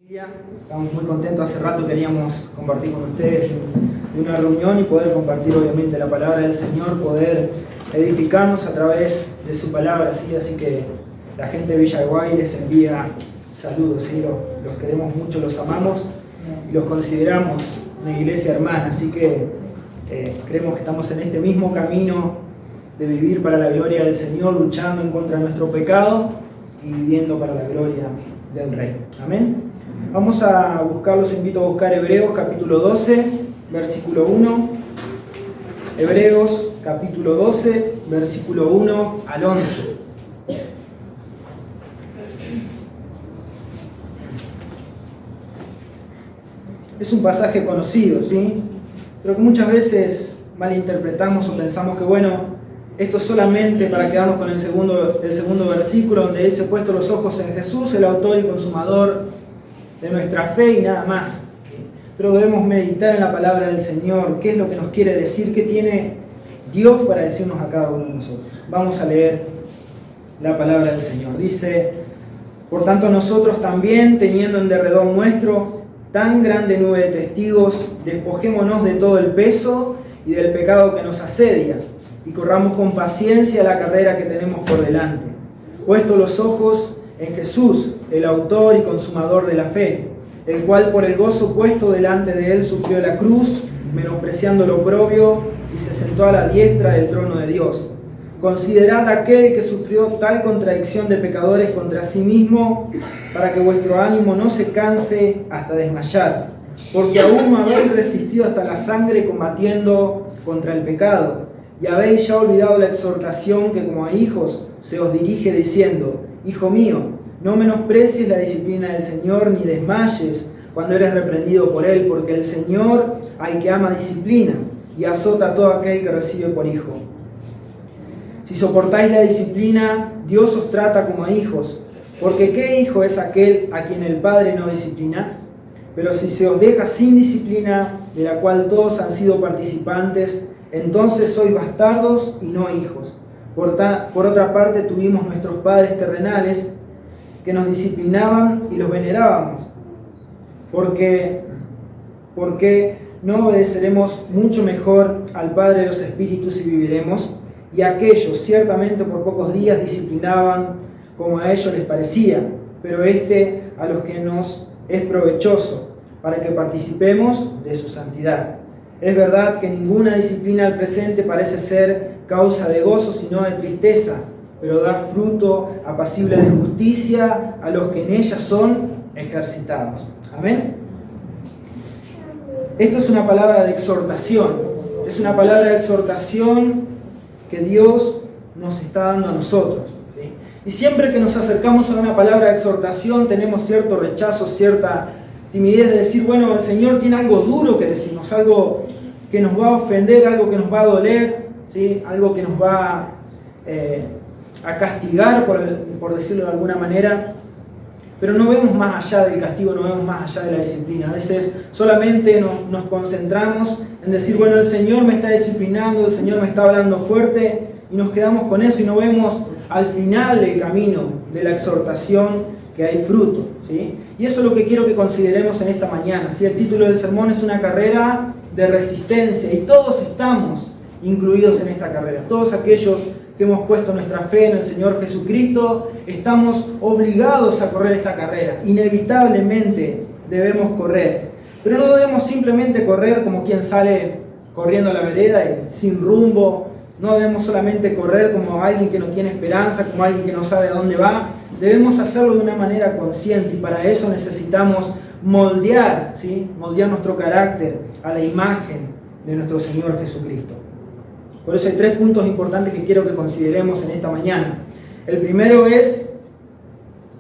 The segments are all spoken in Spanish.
Estamos muy contentos, hace rato queríamos compartir con ustedes de una reunión y poder compartir obviamente la palabra del Señor, poder edificarnos a través de su palabra, ¿sí? Así que la gente de Villa de Guay les envía saludos, ¿sí? Los queremos mucho, los amamos y los consideramos una iglesia hermana, así que creemos que estamos en este mismo camino de vivir para la gloria del Señor, luchando en contra de nuestro pecado y viviendo para la gloria del Rey. Amén. Vamos a buscar, los invito a buscar Hebreos capítulo 12, versículo 1. Hebreos capítulo 12, versículo 1 al 11. Es un pasaje conocido, ¿sí? Pero que muchas veces malinterpretamos o pensamos que, bueno, esto es solamente para quedarnos con el segundo versículo, donde dice: puesto los ojos en Jesús, el autor y consumador de nuestra fe, y nada más. Pero debemos meditar en la palabra del Señor, qué es lo que nos quiere decir, qué tiene Dios para decirnos a cada uno de nosotros. Vamos a leer la palabra del Señor. Dice: por tanto nosotros también, teniendo en derredor nuestro tan grande nube de testigos, despojémonos de todo el peso y del pecado que nos asedia, y corramos con paciencia la carrera que tenemos por delante, puesto los ojos en Jesús, el autor y consumador de la fe, el cual por el gozo puesto delante de él sufrió la cruz, menospreciando lo oprobio, y se sentó a la diestra del trono de Dios. Considerad aquel que sufrió tal contradicción de pecadores contra sí mismo, para que vuestro ánimo no se canse hasta desmayar, porque aún no habéis resistido hasta la sangre combatiendo contra el pecado, y habéis ya olvidado la exhortación que como a hijos se os dirige diciendo: Hijo mío, no menosprecies la disciplina del Señor, ni desmayes cuando eres reprendido por Él, porque el Señor al que ama disciplina, y azota a todo aquel que recibe por hijo. Si soportáis la disciplina, Dios os trata como a hijos, porque ¿qué hijo es aquel a quien el Padre no disciplina? Pero si se os deja sin disciplina, de la cual todos han sido participantes, entonces sois bastardos y no hijos. Por otra parte, tuvimos nuestros padres terrenales que nos disciplinaban y los venerábamos. Porque no obedeceremos mucho mejor al Padre de los Espíritus y viviremos? Y aquellos ciertamente por pocos días disciplinaban como a ellos les parecía, pero a los que nos es provechoso, para que participemos de su santidad. Es verdad que ninguna disciplina al presente parece ser causa de gozo, sino de tristeza, pero da fruto apacible de justicia a los que en ella son ejercitados. Amén. Esto es una palabra de exhortación. Es una palabra de exhortación que Dios nos está dando a nosotros, ¿sí? Y siempre que nos acercamos a una palabra de exhortación tenemos cierto rechazo, cierta timidez de decir: bueno, el Señor tiene algo duro que decirnos, algo que nos va a ofender, algo que nos va a doler, ¿sí? Algo que nos va a castigar, por decirlo de alguna manera. Pero no vemos más allá del castigo, no vemos más allá de la disciplina. A veces solamente nos concentramos en decir: bueno, el Señor me está disciplinando, el Señor me está hablando fuerte, y nos quedamos con eso y no vemos al final del camino de la exhortación que hay fruto, ¿sí? Y eso es lo que quiero que consideremos en esta mañana, ¿sí? El título del sermón es una carrera de resistencia, y todos estamos incluidos en esta carrera. Todos aquellos que hemos puesto nuestra fe en el Señor Jesucristo estamos obligados a correr esta carrera. Inevitablemente debemos correr, pero no debemos simplemente correr como quien sale corriendo a la vereda y sin rumbo. No debemos solamente correr como alguien que no tiene esperanza, como alguien que no sabe a dónde va. Debemos hacerlo de una manera consciente, y para eso necesitamos moldear, ¿sí? Moldear nuestro carácter a la imagen de nuestro Señor Jesucristo. Por eso hay 3 puntos importantes que quiero que consideremos en esta mañana. El primero es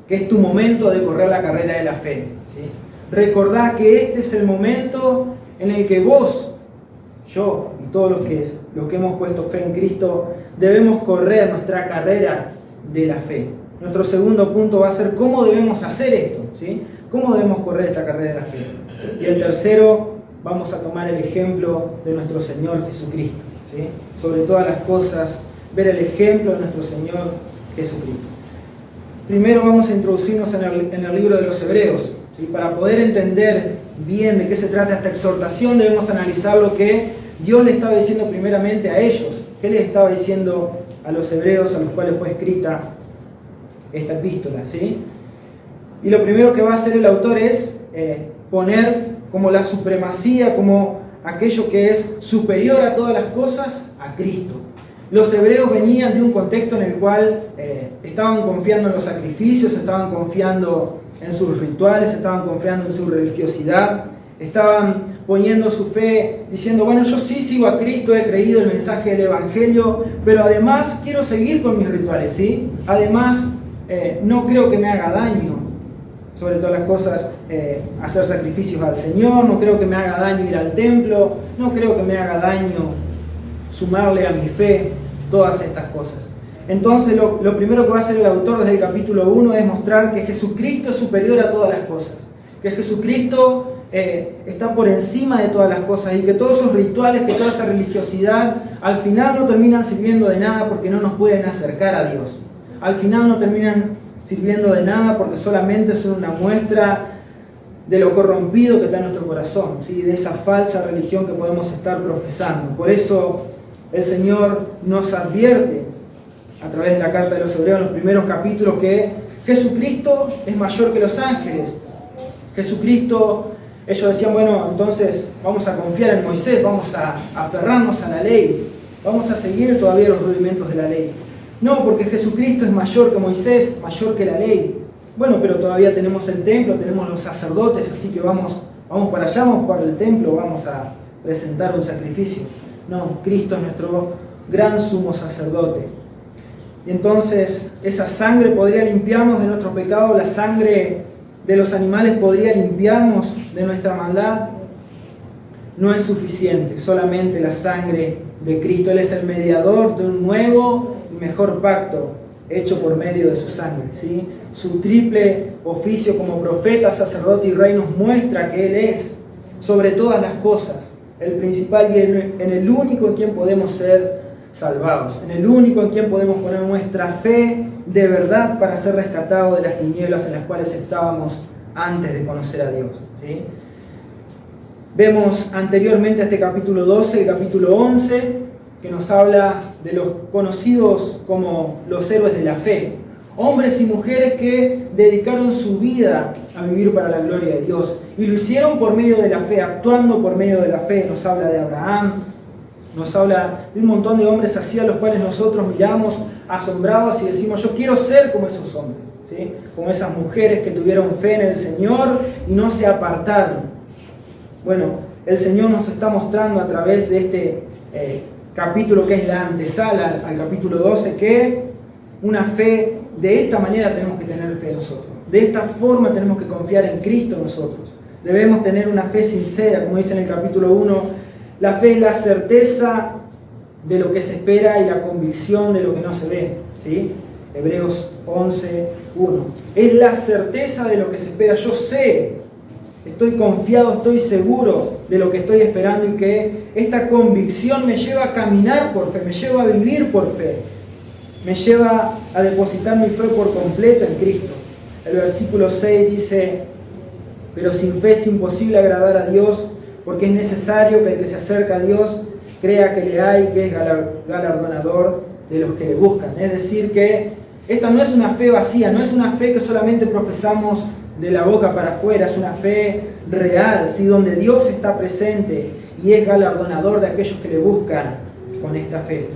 que es tu momento de correr la carrera de la fe, ¿sí? Recordá que este es el momento en el que vos, yo y todos los que hemos puesto fe en Cristo debemos correr nuestra carrera de la fe. Nuestro segundo punto va a ser cómo debemos hacer esto, ¿sí? Cómo debemos correr esta carrera de la fe. Y el tercero, vamos a tomar el ejemplo de nuestro Señor Jesucristo, ¿sí? Sobre todas las cosas, ver el ejemplo de nuestro Señor Jesucristo. Primero vamos a introducirnos en el libro de los Hebreos, ¿sí? Y para poder entender bien de qué se trata esta exhortación, debemos analizar lo que Dios le estaba diciendo primeramente a ellos. ¿Qué les estaba diciendo a los hebreos a los cuales fue escrita esta epístola? ¿Sí? Y lo primero que va a hacer el autor es poner como la supremacía, como aquello que es superior a todas las cosas, a Cristo. Los hebreos venían de un contexto en el cual estaban confiando en los sacrificios, estaban confiando en sus rituales, estaban confiando en su religiosidad, estaban poniendo su fe diciendo, bueno, yo sí sigo a Cristo, he creído el mensaje del Evangelio, pero además quiero seguir con mis rituales, ¿sí? Además, no creo que me haga daño, sobre todas las cosas, hacer sacrificios al Señor, no creo que me haga daño ir al templo, no creo que me haga daño sumarle a mi fe todas estas cosas. Entonces lo primero que va a hacer el autor desde el capítulo 1 es mostrar que Jesucristo es superior a todas las cosas, que Jesucristo está por encima de todas las cosas y que todos esos rituales, que toda esa religiosidad al final no terminan sirviendo de nada porque no nos pueden acercar a Dios. Al final no terminan sirviendo de nada porque solamente son una muestra de lo corrompido que está en nuestro corazón, ¿sí? De esa falsa religión que podemos estar profesando. Por eso el Señor nos advierte a través de la carta de los Hebreos en los primeros capítulos que Jesucristo es mayor que los ángeles. Jesucristo, ellos decían, bueno, entonces vamos a confiar en Moisés, vamos a aferrarnos a la ley, vamos a seguir todavía los rudimentos de la ley. No, porque Jesucristo es mayor que Moisés, mayor que la ley. Bueno, pero todavía tenemos el templo, tenemos los sacerdotes, así que vamos para allá, vamos para el templo, vamos a presentar un sacrificio. No, Cristo es nuestro gran sumo sacerdote. Y entonces esa sangre podría limpiarnos de nuestro pecado, la sangre de los animales podría limpiarnos de nuestra maldad. No es suficiente, solamente la sangre de Cristo. Él es el mediador de un nuevo y mejor pacto hecho por medio de su sangre, ¿sí? Su triple oficio como profeta, sacerdote y rey nos muestra que Él es, sobre todas las cosas, el principal y en el único en quien podemos ser salvados, en el único en quien podemos poner nuestra fe de verdad para ser rescatados de las tinieblas en las cuales estábamos antes de conocer a Dios, ¿sí? Vemos anteriormente a este capítulo 12, el capítulo 11, que nos habla de los conocidos como los héroes de la fe. Hombres y mujeres que dedicaron su vida a vivir para la gloria de Dios. Y lo hicieron por medio de la fe, actuando por medio de la fe. Nos habla de Abraham, nos habla de un montón de hombres así a los cuales nosotros miramos asombrados y decimos, yo quiero ser como esos hombres, ¿sí? Como esas mujeres que tuvieron fe en el Señor y no se apartaron. Bueno, el Señor nos está mostrando a través de este capítulo que es la antesala al capítulo 12 que una fe, de esta manera tenemos que tener fe nosotros. De esta forma tenemos que confiar en Cristo nosotros. Debemos tener una fe sincera, como dice en el capítulo 1, la fe es la certeza de lo que se espera y la convicción de lo que no se ve, ¿sí? Hebreos 11, 1. Es la certeza de lo que se espera. Yo sé, estoy confiado, estoy seguro de lo que estoy esperando y que esta convicción me lleva a caminar por fe, me lleva a vivir por fe, me lleva a depositar mi fe por completo en Cristo. El versículo 6 dice, pero sin fe es imposible agradar a Dios, porque es necesario que el que se acerca a Dios crea que le hay, que es galardonador de los que le buscan. Es decir, que esta no es una fe vacía, no es una fe que solamente profesamos de la boca para afuera, es una fe real, ¿sí? Donde Dios está presente y es galardonador de aquellos que le buscan con esta fe.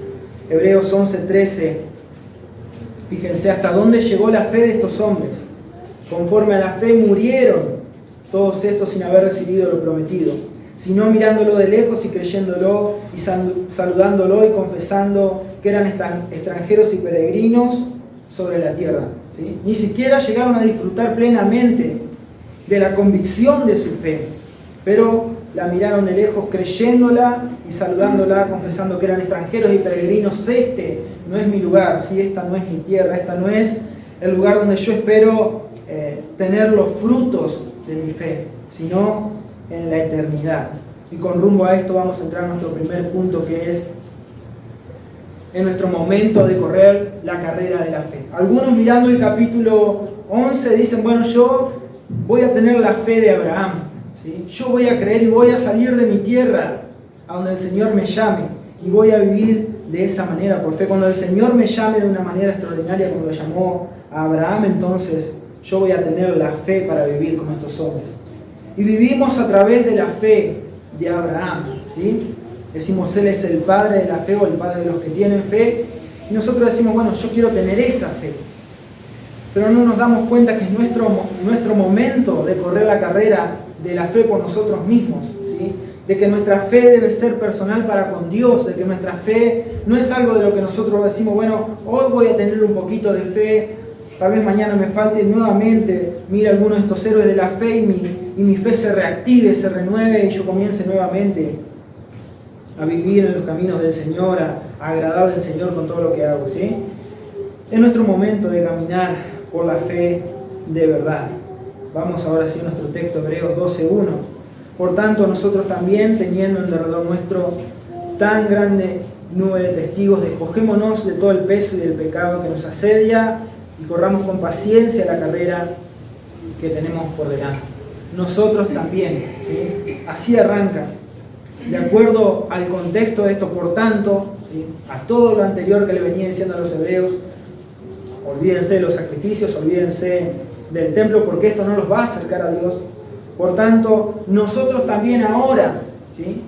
Hebreos 11:13, fíjense hasta dónde llegó la fe de estos hombres. Conforme a la fe murieron todos estos sin haber recibido lo prometido, sino mirándolo de lejos y creyéndolo y saludándolo y confesando que eran extranjeros y peregrinos sobre la tierra, ¿sí? Ni siquiera llegaron a disfrutar plenamente de la convicción de su fe, pero la miraron de lejos creyéndola y saludándola, confesando que eran extranjeros y peregrinos. Este no es mi lugar, ¿sí? Esta no es mi tierra, esta no es el lugar donde yo espero tener los frutos de mi fe, sino en la eternidad. Y con rumbo a esto vamos a entrar a nuestro primer punto, que es en nuestro momento de correr la carrera de la fe. Algunos mirando el capítulo 11 dicen, bueno, yo voy a tener la fe de Abraham, ¿sí? Yo voy a creer y voy a salir de mi tierra a donde el Señor me llame y voy a vivir de esa manera por fe. Cuando el Señor me llame de una manera extraordinaria como lo llamó a Abraham, entonces yo voy a tener la fe para vivir como estos hombres. Y vivimos a través de la fe de Abraham, ¿sí? Decimos, Él es el padre de la fe o el padre de los que tienen fe. Y nosotros decimos, bueno, yo quiero tener esa fe. Pero no nos damos cuenta que es nuestro momento de correr la carrera de la fe por nosotros mismos, ¿sí? De que nuestra fe debe ser personal para con Dios, de que nuestra fe no es algo de lo que nosotros decimos, bueno, hoy voy a tener un poquito de fe, tal vez mañana me falte nuevamente, mira alguno de estos héroes de la fe y mi fe se reactive, se renueve y yo comience nuevamente a vivir en los caminos del Señor, a agradarle al Señor con todo lo que hago, ¿sí? Es nuestro momento de caminar por la fe de verdad. Vamos ahora sí a nuestro texto, Hebreos 12:1. Por tanto, nosotros también, teniendo en derredor nuestro tan grande nube de testigos, despojémonos de todo el peso y del pecado que nos asedia y corramos con paciencia la carrera que tenemos por delante. Nosotros también, ¿sí? Así arranca. De acuerdo al contexto de esto, por tanto, ¿sí? A todo lo anterior que le venía diciendo a los hebreos, olvídense de los sacrificios, olvídense del templo, porque esto no los va a acercar a Dios. Por tanto, nosotros también ahora, ¿sí?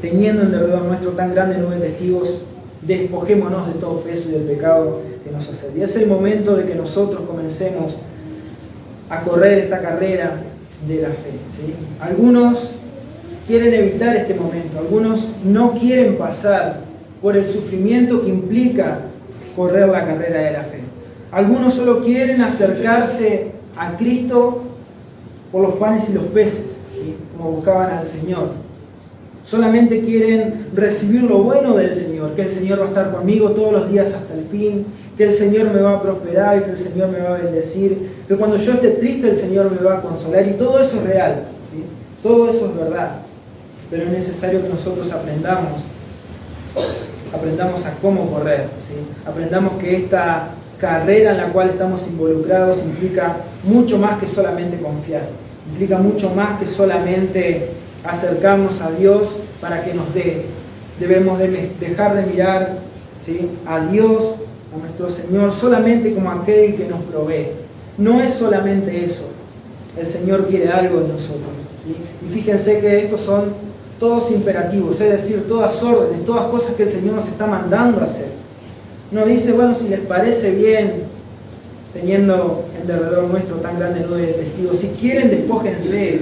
Teniendo en derredor nuestro tan grande nube de testigos, despojémonos de todo peso y del pecado que nos asedia. Es el momento de que nosotros comencemos a correr esta carrera de la fe, ¿sí? Algunos quieren evitar este momento, algunos no quieren pasar por el sufrimiento que implica correr la carrera de la fe. Algunos solo quieren acercarse a Cristo por los panes y los peces, ¿sí? Como buscaban al Señor. Solamente quieren recibir lo bueno del Señor, que el Señor va a estar conmigo todos los días hasta el fin, que el Señor me va a prosperar y que el Señor me va a bendecir, que cuando yo esté triste el Señor me va a consolar, y todo eso es real, ¿sí? Todo eso es verdad. Pero es necesario que nosotros aprendamos a cómo correr, ¿sí? Aprendamos que esta carrera en la cual estamos involucrados implica mucho más que solamente confiar, implica mucho más que solamente acercarnos a Dios para que nos dé. Debemos dejar de mirar, ¿sí? A Dios, a nuestro Señor, solamente como aquel que nos provee. No es solamente eso, el Señor quiere algo de nosotros, ¿sí? Y fíjense que estos son todos imperativos, es decir, todas órdenes, todas cosas que el Señor nos está mandando a hacer. No dice, bueno, si les parece bien, teniendo en derredor nuestro tan grande nube de testigos, si quieren, despójense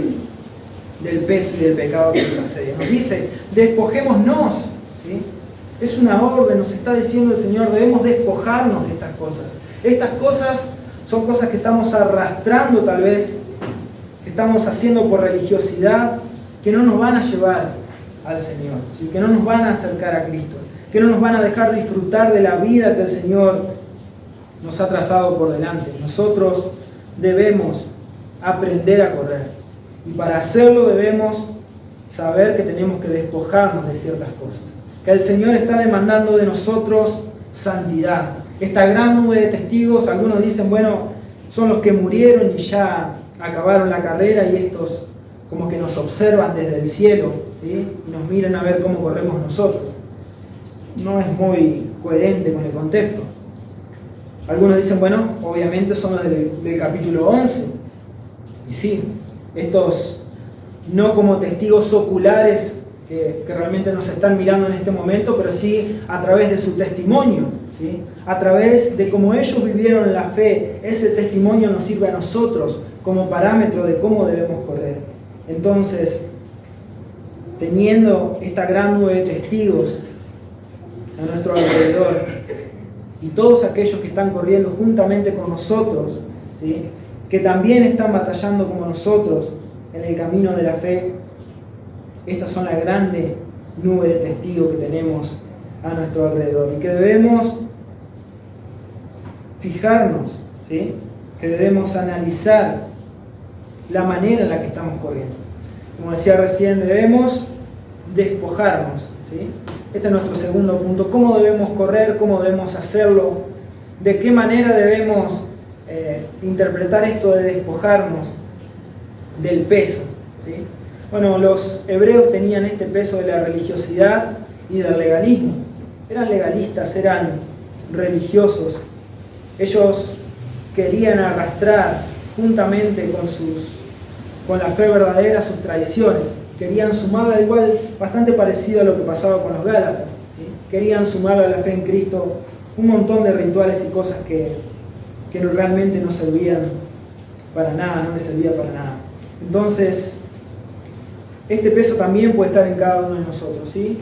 del peso y del pecado que nos asedia. Nos dice, despojémonos, ¿sí? Es una orden, nos está diciendo el Señor, debemos despojarnos de estas cosas. Estas cosas son cosas que estamos arrastrando tal vez, que estamos haciendo por religiosidad, que no nos van a llevar al Señor, ¿sí? Que no nos van a acercar a Cristo, que no nos van a dejar disfrutar de la vida que el Señor nos ha trazado por delante. Nosotros debemos aprender a correr y para hacerlo debemos saber que tenemos que despojarnos de ciertas cosas, que el Señor está demandando de nosotros santidad. Esta gran nube de testigos, algunos dicen, bueno, son los que murieron y ya acabaron la carrera y estos como que nos observan desde el cielo, ¿sí? Y nos miran a ver cómo corremos nosotros. No es muy coherente con el contexto. Algunos dicen, bueno, obviamente son los del capítulo 11. Y sí, estos no como testigos oculares que realmente nos están mirando en este momento, pero sí a través de su testimonio, ¿sí? A través de cómo ellos vivieron la fe. Ese testimonio nos sirve a nosotros como parámetro de cómo debemos correr. Entonces, teniendo esta gran nube de testigos a nuestro alrededor y todos aquellos que están corriendo juntamente con nosotros, ¿sí? Que también están batallando como nosotros en el camino de la fe, estas son la grande nube de testigos que tenemos a nuestro alrededor y que debemos fijarnos, ¿sí? Que debemos analizar la manera en la que estamos corriendo. Como decía recién, debemos despojarnos, ¿sí? Este es nuestro segundo punto. ¿Cómo debemos correr? ¿Cómo debemos hacerlo? ¿De qué manera debemos interpretar esto de despojarnos del peso, ¿sí? Bueno, los hebreos tenían este peso de la religiosidad y del legalismo. Eran legalistas, eran religiosos. Ellos querían arrastrar juntamente con la fe verdadera sus tradiciones. Querían sumar, al igual, bastante parecido a lo que pasaba con los Gálatas, ¿sí? Querían sumar a la fe en Cristo un montón de rituales y cosas que realmente no servían para nada, no les servía para nada. Entonces, este peso también puede estar en cada uno de nosotros, ¿sí?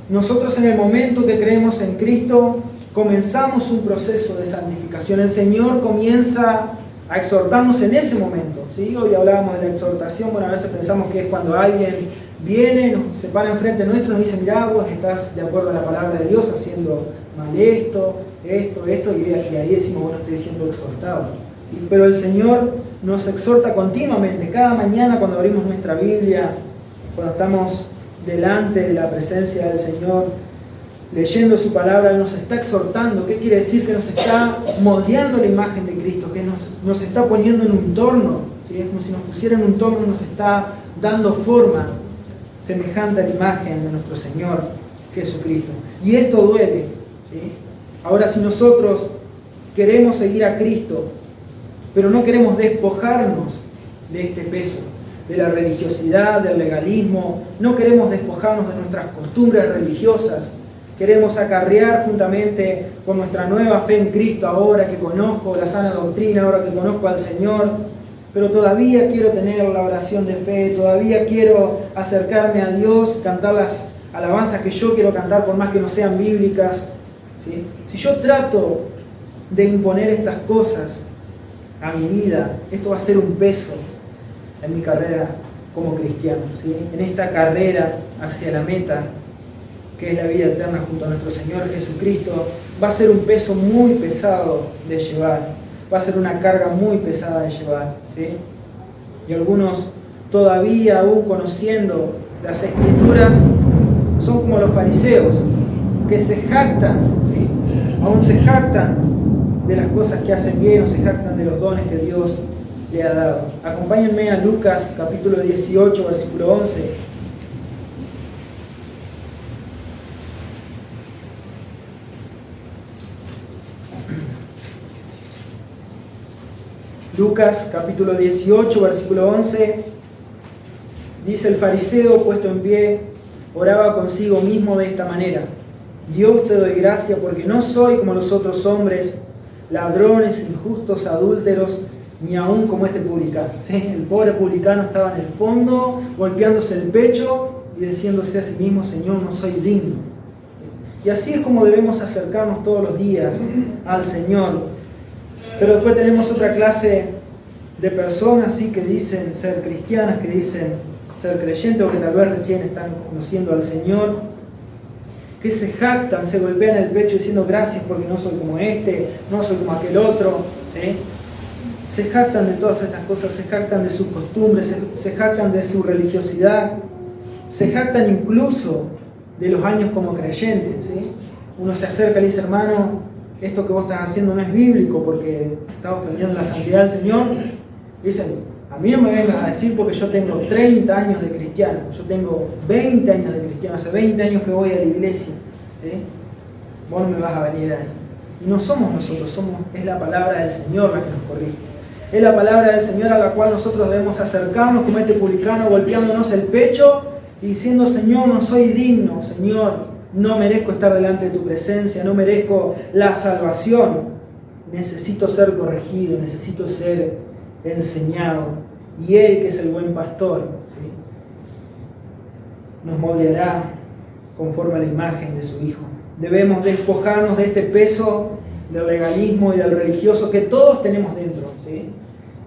Nosotros, en el momento que creemos en Cristo, comenzamos un proceso de santificación. El Señor comienza a exhortarnos en ese momento, ¿sí? Hoy hablábamos de la exhortación. Bueno, a veces pensamos que es cuando alguien viene, se para enfrente nuestro y nos dice: mirá, vos estás de acuerdo a la palabra de Dios haciendo mal esto, y ahí decimos: bueno, estoy siendo exhortado, ¿sí? Pero el Señor nos exhorta continuamente, cada mañana cuando abrimos nuestra Biblia, cuando estamos delante de la presencia del Señor, leyendo su palabra. Él nos está exhortando. ¿Qué quiere decir? Que nos está moldeando la imagen de Cristo, que nos está poniendo en un torno, ¿sí? Es como si nos pusiera en un torno y nos está dando forma semejante a la imagen de nuestro Señor Jesucristo. Y esto duele, ¿sí? Ahora, si nosotros queremos seguir a Cristo, pero no queremos despojarnos de este peso, de la religiosidad, del legalismo, no queremos despojarnos de nuestras costumbres religiosas, queremos acarrear juntamente con nuestra nueva fe en Cristo, ahora que conozco la sana doctrina, ahora que conozco al Señor, pero todavía quiero tener la oración de fe, todavía quiero acercarme a Dios, cantar las alabanzas que yo quiero cantar, por más que no sean bíblicas, ¿sí? Si yo trato de imponer estas cosas a mi vida, esto va a ser un peso en mi carrera como cristiano, ¿sí? En esta carrera hacia la meta, que es la vida eterna junto a nuestro Señor Jesucristo, va a ser un peso muy pesado de llevar, va a ser una carga muy pesada de llevar, ¿sí? Y algunos todavía, aún conociendo las Escrituras, son como los fariseos, que se jactan, ¿sí? Aún se jactan de las cosas que hacen bien, o se jactan de los dones que Dios le ha dado. Acompáñenme a Lucas capítulo 18, versículo 11. Lucas capítulo 18, versículo 11, dice: el fariseo, puesto en pie, oraba consigo mismo de esta manera: Dios, te doy gracia porque no soy como los otros hombres, ladrones, injustos, adúlteros, ni aún como este publicano. ¿Sí? El pobre publicano estaba en el fondo, golpeándose el pecho y diciéndose a sí mismo: Señor, no soy digno. Y así es como debemos acercarnos todos los días al Señor. Pero después tenemos otra clase de personas, ¿sí?, que dicen ser cristianas, que dicen ser creyentes, o que tal vez recién están conociendo al Señor, que se jactan, se golpean el pecho diciendo: gracias porque no soy como este, no soy como aquel otro, ¿sí? Se jactan de todas estas cosas, se jactan de sus costumbres, se jactan de su religiosidad, se jactan incluso de los años como creyentes, ¿sí? Uno se acerca y le dice: hermano, esto que vos estás haciendo no es bíblico porque estás ofendiendo la santidad del Señor. Y dicen: a mí no me vengas a decir porque yo tengo 30 años de cristiano, yo tengo 20 años de cristiano, hace 20 años que voy a la iglesia, ¿sí? Vos no me vas a venir a decir. Y no somos nosotros, es la palabra del Señor la que nos corrige. Es la palabra del Señor a la cual nosotros debemos acercarnos como este publicano, golpeándonos el pecho y diciendo: Señor, no soy digno, Señor, no merezco estar delante de tu presencia, no merezco la salvación, necesito ser corregido, necesito ser enseñado. Y Él, que es el buen pastor, ¿sí?, nos moldeará conforme a la imagen de su Hijo. Debemos despojarnos de este peso del legalismo y del religioso que todos tenemos dentro, ¿sí?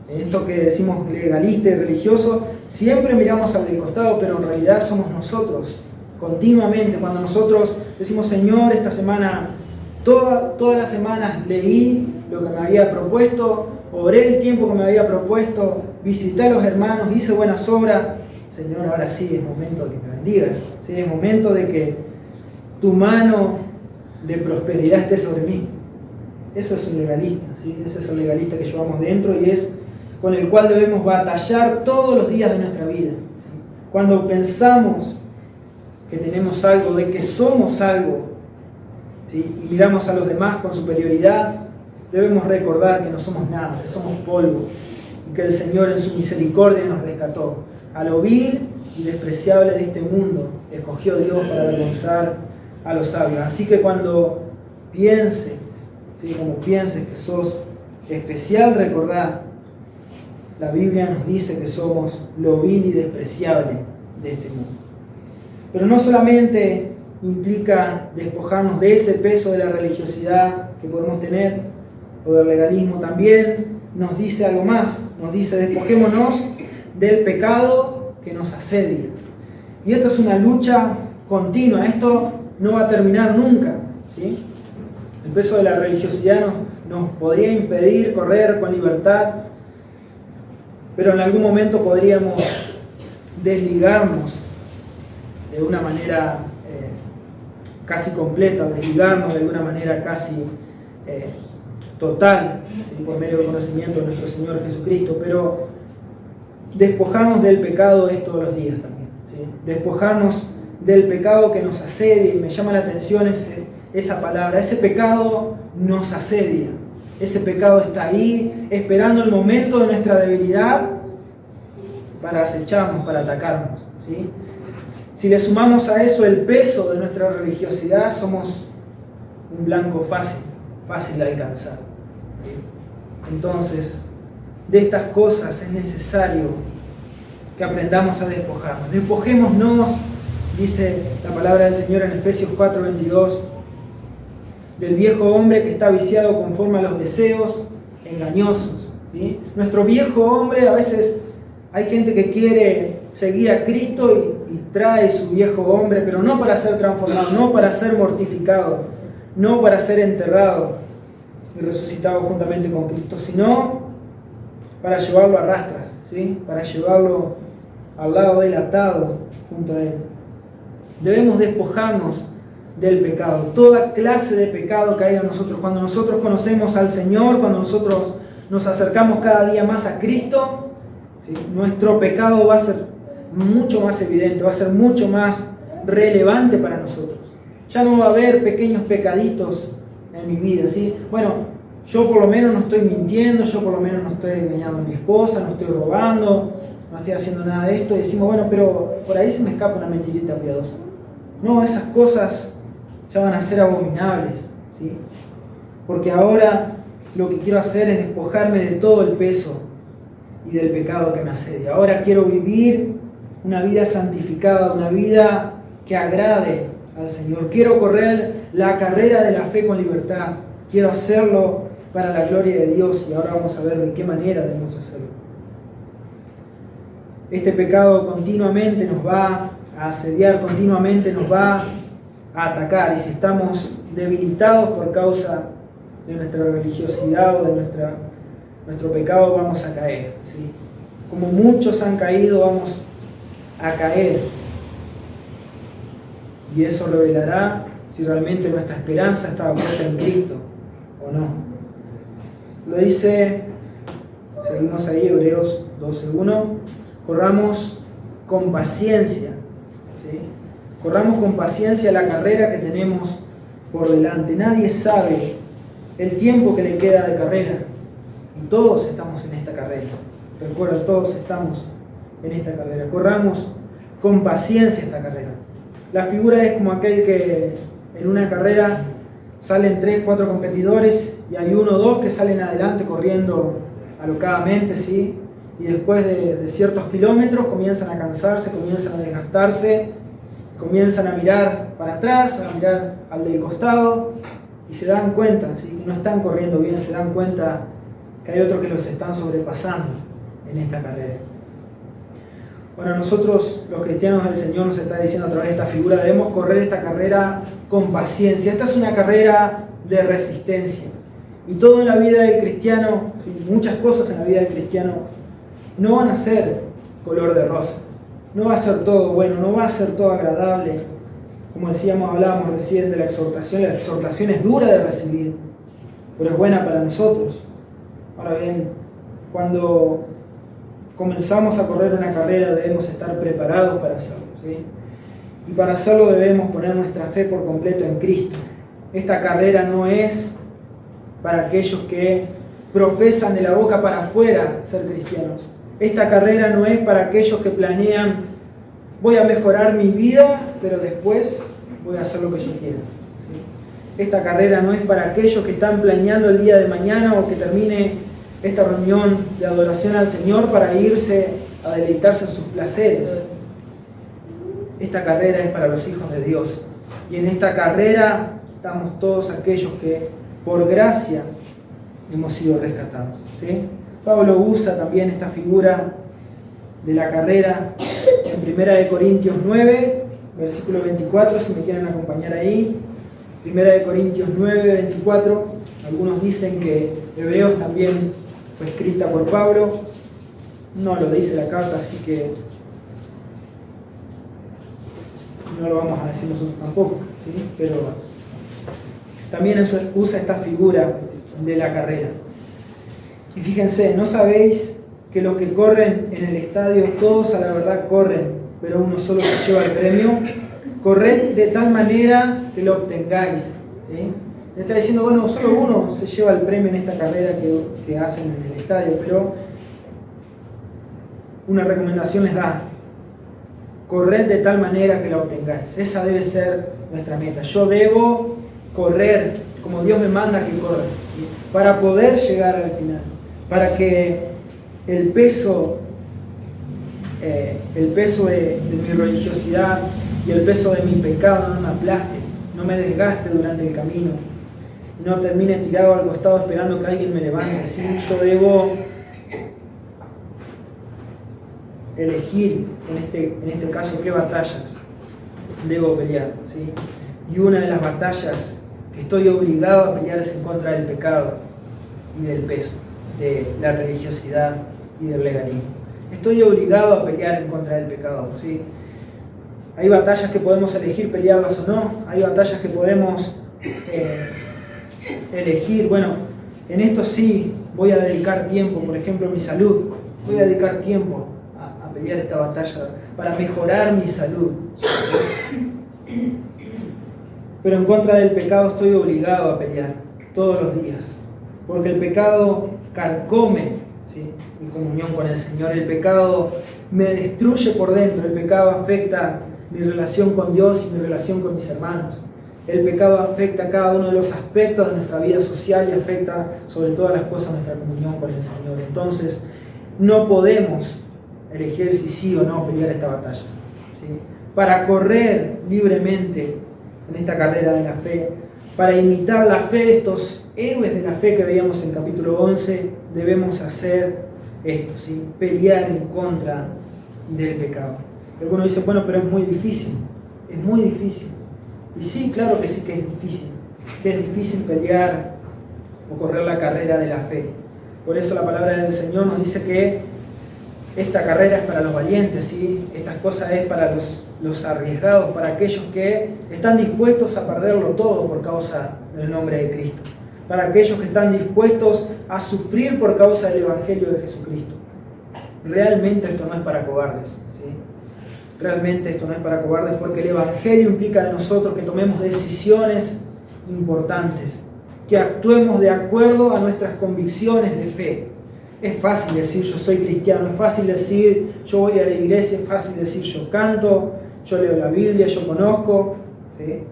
Esto que decimos legalista y religioso, siempre miramos al del costado, pero en realidad somos nosotros. Continuamente, cuando nosotros decimos: Señor, esta semana, todas las semanas leí lo que me había propuesto, oré el tiempo que me había propuesto, visité a los hermanos, hice buenas obras. Señor, ahora sí es momento de que me bendigas, ¿sí? Es momento de que tu mano de prosperidad esté sobre mí. eso es un legalista, ¿sí? Ese es el legalista que llevamos dentro y es con el cual debemos batallar todos los días de nuestra vida, ¿sí? Cuando pensamos que tenemos algo, de que somos algo, ¿sí? Y miramos a los demás con superioridad, debemos recordar que no somos nada, que somos polvo y que el Señor en su misericordia nos rescató. A lo vil y despreciable de este mundo escogió Dios para avergonzar a los sabios. Así que cuando pienses, ¿sí? Como pienses que sos especial, recordad, la Biblia nos dice que somos lo vil y despreciable de este mundo. Pero no solamente implica despojarnos de ese peso de la religiosidad que podemos tener o del legalismo, también nos dice algo más, nos dice despojémonos del pecado que nos asedia. Y esto es una lucha continua, esto no va a terminar nunca, ¿sí? El peso de la religiosidad nos podría impedir correr con libertad, pero en algún momento podríamos desligarnos de una manera casi completa, desligarnos de alguna manera casi total, ¿sí? Por medio del conocimiento de nuestro Señor Jesucristo, pero despojarnos del pecado es todos los días también, ¿sí? Despojarnos del pecado que nos asedia, y me llama la atención esa palabra, ese pecado nos asedia, ese pecado está ahí esperando el momento de nuestra debilidad para acecharnos, para atacarnos, ¿sí? Si le sumamos a eso el peso de nuestra religiosidad, somos un blanco fácil de alcanzar, ¿sí? Entonces, de estas cosas es necesario que aprendamos a despojarnos. Despojémonos, dice la palabra del Señor en Efesios 4:22, del viejo hombre que está viciado conforme a los deseos engañosos, ¿sí? Nuestro viejo hombre, a veces hay gente que quiere seguir a Cristo y trae su viejo hombre, pero no para ser transformado, no para ser mortificado, no para ser enterrado y resucitado juntamente con Cristo, sino para llevarlo a rastras, ¿sí? Para llevarlo al lado del atado junto a Él. Debemos despojarnos del pecado, toda clase de pecado que hay en nosotros. Cuando nosotros conocemos al Señor, cuando nosotros nos acercamos cada día más a Cristo, ¿sí? Nuestro pecado va a ser mucho más evidente, va a ser mucho más relevante para nosotros. Ya no va a haber pequeños pecaditos en mi vida, ¿sí? Bueno, yo por lo menos no estoy mintiendo, yo por lo menos no estoy engañando a mi esposa, no estoy robando, no estoy haciendo nada de esto, y decimos, bueno, pero por ahí se me escapa una mentirita piadosa. No, esas cosas ya van a ser abominables, ¿sí? Porque ahora lo que quiero hacer es despojarme de todo el peso y del pecado que me asedia. Ahora quiero vivir una vida santificada, una vida que agrade al Señor. Quiero correr la carrera de la fe con libertad. Quiero hacerlo para la gloria de Dios, y ahora vamos a ver de qué manera debemos hacerlo. Este pecado continuamente nos va a asediar, continuamente nos va a atacar, y si estamos debilitados por causa de nuestra religiosidad o de nuestro pecado, vamos a caer, ¿sí? Como muchos han caído, vamos a caer, y eso revelará si realmente nuestra esperanza está puesta en Cristo o no. Lo dice, seguimos ahí, Hebreos 12:1, corramos con paciencia, ¿sí? Corramos con paciencia la carrera que tenemos por delante. Nadie sabe el tiempo que le queda de carrera, y todos estamos en esta carrera. Recuerda, todos estamos en esta carrera. Corramos con paciencia esta carrera. La figura es como aquel que en una carrera salen 3, 4 competidores y hay 1 o 2 que salen adelante corriendo alocadamente, ¿sí? Y después de ciertos kilómetros comienzan a cansarse, comienzan a desgastarse, comienzan a mirar para atrás, a mirar al del costado, y se dan cuenta, ¿sí? Que no están corriendo bien, se dan cuenta que hay otros que los están sobrepasando en esta carrera. Bueno, nosotros los cristianos del Señor nos está diciendo a través de esta figura, debemos correr esta carrera con paciencia. Esta es una carrera de resistencia. Y todo en la vida del cristiano, ¿sí? Muchas cosas en la vida del cristiano no van a ser color de rosa. No va a ser todo bueno, no va a ser todo agradable. Como decíamos, hablábamos recién de la exhortación es dura de recibir. pero es buena para nosotros. Ahora bien, cuando comenzamos a correr una carrera debemos estar preparados para hacerlo, ¿sí? Y para hacerlo debemos poner nuestra fe por completo en Cristo. Esta carrera no es para aquellos que profesan de la boca para afuera ser cristianos. Esta carrera no es para aquellos que planean, voy a mejorar mi vida, pero después voy a hacer lo que yo quiera, ¿sí? Esta carrera no es para aquellos que están planeando el día de mañana o que termine esta reunión de adoración al Señor para irse a deleitarse en sus placeres. Esta carrera es para los hijos de Dios. Y en esta carrera estamos todos aquellos que por gracia hemos sido rescatados, ¿sí? Pablo usa también esta figura de la carrera en 1 Corintios 9, versículo 24, si me quieren acompañar ahí. 1 Corintios 9, 24. Algunos dicen que Hebreos también fue escrita por Pablo. No lo dice la carta, así que no lo vamos a decir nosotros tampoco, ¿sí? Pero también usa esta figura de la carrera. Y fíjense, ¿no sabéis que los que corren en el estadio, todos a la verdad corren, pero uno solo se lleva el premio? Corred de tal manera que lo obtengáis, ¿sí? Le está diciendo, bueno, solo uno se lleva el premio en esta carrera que hacen en el estadio, pero una recomendación les da: corred de tal manera que la obtengáis. Esa debe ser nuestra meta. Yo debo correr como Dios me manda que corra, ¿sí? Para poder llegar al final, para que el peso de mi religiosidad y el peso de mi pecado no me aplaste, no me desgaste durante el camino, no termine tirado al costado esperando que alguien me levante, ¿sí? Yo debo elegir en este caso qué batallas debo pelear, ¿sí? Y una de las batallas que estoy obligado a pelear es en contra del pecado y del peso, de la religiosidad y del legalismo. Estoy obligado a pelear en contra del pecado, ¿sí? Hay batallas que podemos elegir pelearlas o no, hay batallas que podemos elegir, bueno, en esto sí voy a dedicar tiempo, por ejemplo mi salud, voy a dedicar tiempo a pelear esta batalla para mejorar mi salud. Pero en contra del pecado estoy obligado a pelear todos los días, porque el pecado carcome, ¿sí?, mi comunión con el Señor. El pecado me destruye por dentro, el pecado afecta mi relación con Dios y mi relación con mis hermanos. El pecado afecta cada uno de los aspectos de nuestra vida social y afecta sobre todas las cosas nuestra comunión con el Señor. Entonces, no podemos elegir si sí o no pelear esta batalla, ¿sí? Para correr libremente en esta carrera de la fe, para imitar la fe de estos héroes de la fe que veíamos en capítulo 11, debemos hacer esto, ¿sí? Pelear en contra del pecado. Algunos dicen, bueno, pero es muy difícil. Es muy difícil. Y sí, claro que sí que es difícil. Que es difícil pelear o correr la carrera de la fe. Por eso la palabra del Señor nos dice que esta carrera es para los valientes, ¿sí? Estas cosas es para los arriesgados, para aquellos que están dispuestos a perderlo todo por causa del nombre de Cristo. Para aquellos que están dispuestos a sufrir por causa del Evangelio de Jesucristo. Realmente esto no es para cobardes, ¿sí? Realmente esto no es para cobardes, porque el Evangelio implica de nosotros que tomemos decisiones importantes, que actuemos de acuerdo a nuestras convicciones de fe. Es fácil decir yo soy cristiano, es fácil decir yo voy a la iglesia, es fácil decir yo canto, yo leo la Biblia, yo conozco, ¿sí?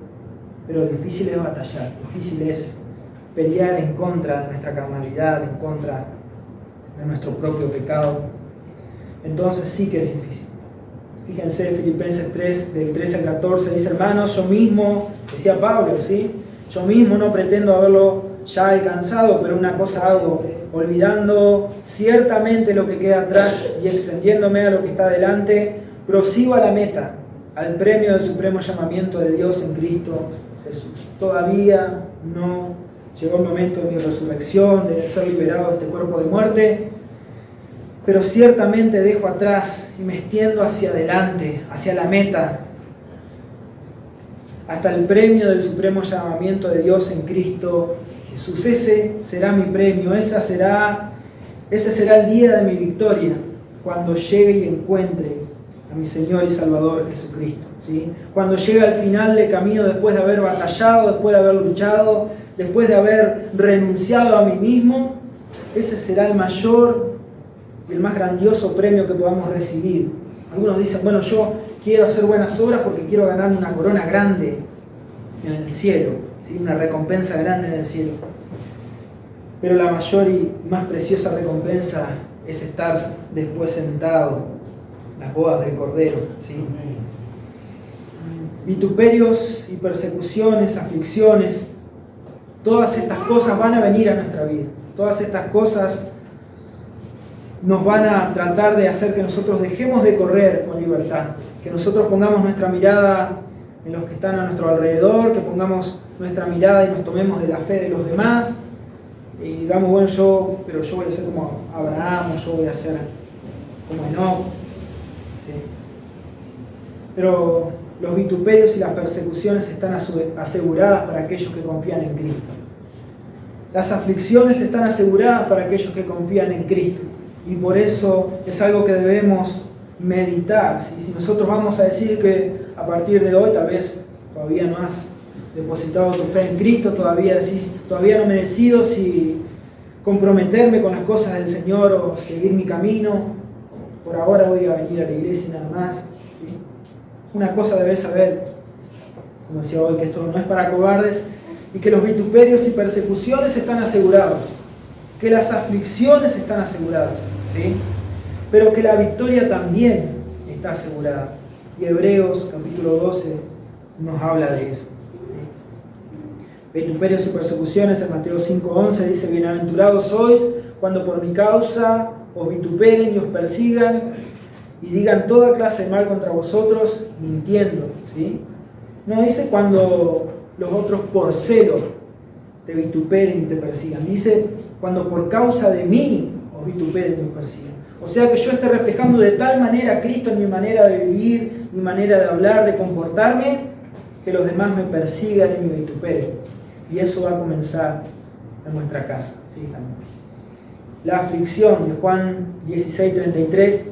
Pero difícil es batallar, difícil es pelear en contra de nuestra carnalidad, en contra de nuestro propio pecado. Entonces sí que es difícil. Fíjense, Filipenses 3, del 13 al 14, dice: hermanos, yo mismo, decía Pablo, ¿sí? Yo mismo no pretendo haberlo ya alcanzado, pero una cosa hago, olvidando ciertamente lo que queda atrás y extendiéndome a lo que está delante, prosigo a la meta, al premio del supremo llamamiento de Dios en Cristo Jesús. Todavía no llegó el momento de mi resurrección, de ser liberado de este cuerpo de muerte, pero ciertamente dejo atrás y me extiendo hacia adelante, hacia la meta, hasta el premio del supremo llamamiento de Dios en Cristo Jesús, ese será mi premio, ese será el día de mi victoria, cuando llegue y encuentre a mi Señor y Salvador Jesucristo, ¿sí? Cuando llegue al final del camino, después de haber batallado, después de haber luchado, después de haber renunciado a mí mismo, ese será el mayor y el más grandioso premio que podamos recibir. Algunos dicen, bueno, yo quiero hacer buenas obras porque quiero ganar una corona grande en el cielo, ¿sí? Una recompensa grande en el cielo. Pero la mayor y más preciosa recompensa es estar después sentado en las bodas del Cordero, ¿sí? Vituperios y persecuciones, aflicciones, todas estas cosas van a venir a nuestra vida. Todas estas cosas nos van a tratar de hacer que nosotros dejemos de correr con libertad, que nosotros pongamos nuestra mirada en los que están a nuestro alrededor, que pongamos nuestra mirada y nos tomemos de la fe de los demás y digamos, bueno, yo voy a ser como Abraham, o yo voy a ser como Enoc. ¿Sí? Pero los vituperios y las persecuciones están aseguradas para aquellos que confían en Cristo. Las aflicciones están aseguradas para aquellos que confían en Cristo. Y por eso es algo que debemos meditar. ¿Sí? Si nosotros vamos a decir que a partir de hoy tal vez todavía no has depositado tu fe en Cristo, todavía no me decido si comprometerme con las cosas del Señor o seguir mi camino, por ahora voy a venir a la iglesia y nada más. ¿Sí? Una cosa debes saber, como decía hoy, que esto no es para cobardes y que los vituperios y persecuciones están asegurados, que las aflicciones están aseguradas, ¿sí? Pero que la victoria también está asegurada. Y Hebreos capítulo 12 nos habla de eso. Vituperios y persecuciones, en Mateo 5:11 dice: bienaventurados sois cuando por mi causa os vituperen y os persigan y digan toda clase de mal contra vosotros, mintiendo, ¿sí? No dice cuando los otros por celo te vituperen y te persigan, dice cuando por causa de mí os vituperen y os persigan. O sea, que yo esté reflejando de tal manera a Cristo en mi manera de vivir, mi manera de hablar, de comportarme, que los demás me persigan y me vituperen. Y eso va a comenzar en nuestra casa, ¿sí? También. La aflicción de Juan 16:33: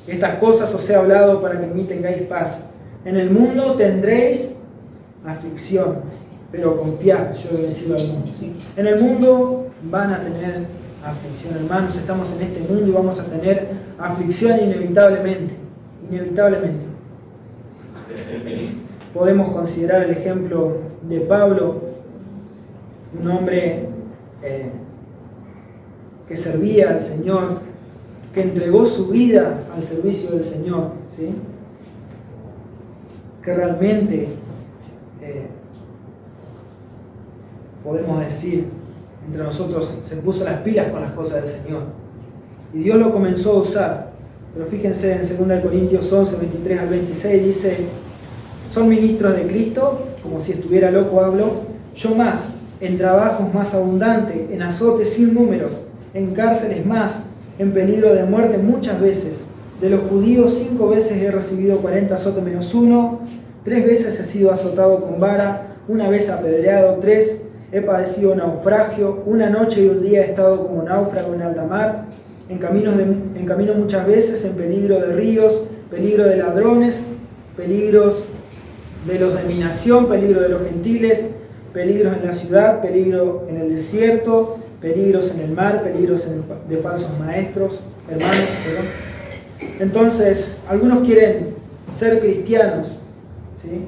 estas cosas os he hablado para que en mí tengáis paz. En el mundo tendréis aflicción, pero confiad, yo he vencido al mundo, ¿sí? En el mundo van a tener aflicción, hermanos, estamos en este mundo y vamos a tener aflicción inevitablemente. Podemos considerar el ejemplo de Pablo, un hombre que servía al Señor, que entregó su vida al servicio del Señor, ¿sí? Que realmente podemos decir entre nosotros se puso las pilas con las cosas del Señor y Dios lo comenzó a usar. Pero fíjense en 2 Corintios 11, 23 al 26 dice: son ministros de Cristo, como si estuviera loco hablo, yo más, en trabajos más abundantes, en azotes sin número, en cárceles más, en peligro de muerte muchas veces. De los judíos 5 veces he recibido 40 azotes menos 1, 3 veces he sido azotado con vara, 1 vez apedreado, 3 he padecido naufragio, 1 noche y 1 día he estado como náufrago en alta mar, en camino muchas veces, en peligro de ríos, peligro de ladrones, peligros de los de mi nación, peligro de los gentiles, peligros en la ciudad, peligro en el desierto, peligros en el mar, peligros de falsos maestros, hermanos, perdón. Entonces, algunos quieren ser cristianos, ¿sí?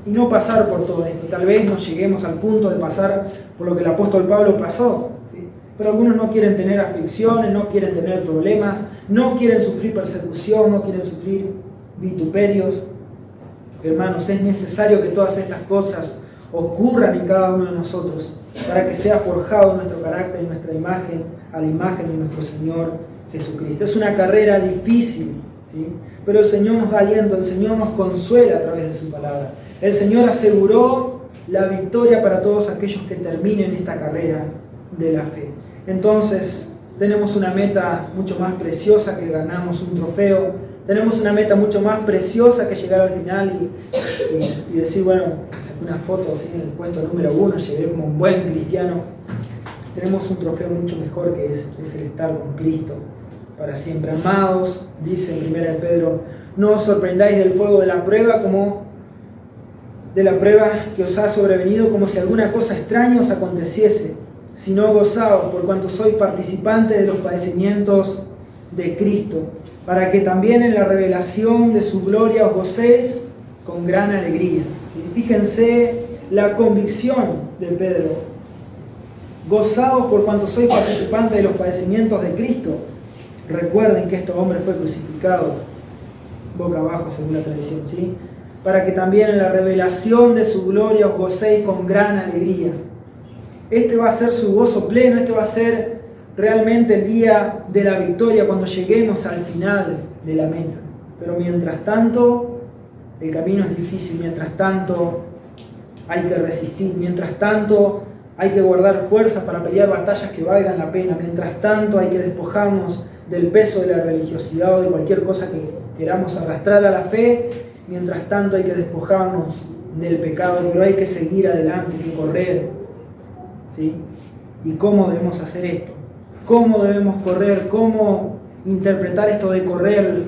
Y no pasar por todo esto. Tal vez no lleguemos al punto de pasar por lo que el apóstol Pablo pasó, ¿sí? Pero algunos no quieren tener aflicciones, no quieren tener problemas, no quieren sufrir persecución, no quieren sufrir vituperios. Hermanos, es necesario que todas estas cosas ocurran en cada uno de nosotros para que sea forjado nuestro carácter y nuestra imagen a la imagen de nuestro Señor Jesucristo. Es una carrera difícil, ¿sí? Pero el Señor nos da aliento, el Señor nos consuela a través de su palabra. El Señor aseguró la victoria para todos aquellos que terminen esta carrera de la fe. Entonces, tenemos una meta mucho más preciosa que ganamos un trofeo. Tenemos una meta mucho más preciosa que llegar al final y decir, bueno, se una foto así en el puesto número 1, llegué como un buen cristiano. Tenemos un trofeo mucho mejor que ese, es el estar con Cristo para siempre. Amados, dice en 1 Pedro, no os sorprendáis del fuego de la prueba que os ha sobrevenido como si alguna cosa extraña os aconteciese, sino gozaos por cuanto sois participantes de los padecimientos de Cristo, para que también en la revelación de su gloria os gocéis con gran alegría. ¿Sí? Fíjense la convicción de Pedro. Gozaos por cuanto sois participantes de los padecimientos de Cristo. Recuerden que este hombre fue crucificado boca abajo según la tradición, ¿sí? Para que también en la revelación de su gloria os gocéis con gran alegría. Este va a ser su gozo pleno, este va a ser realmente el día de la victoria cuando lleguemos al final de la meta. Pero mientras tanto, el camino es difícil, mientras tanto hay que resistir, mientras tanto hay que guardar fuerzas para pelear batallas que valgan la pena, mientras tanto hay que despojarnos del peso de la religiosidad o de cualquier cosa que queramos arrastrar a la fe, mientras tanto hay que despojarnos del pecado, pero hay que seguir adelante, hay que correr. ¿Sí? ¿Y cómo debemos hacer esto? ¿Cómo debemos correr? ¿Cómo interpretar esto de correr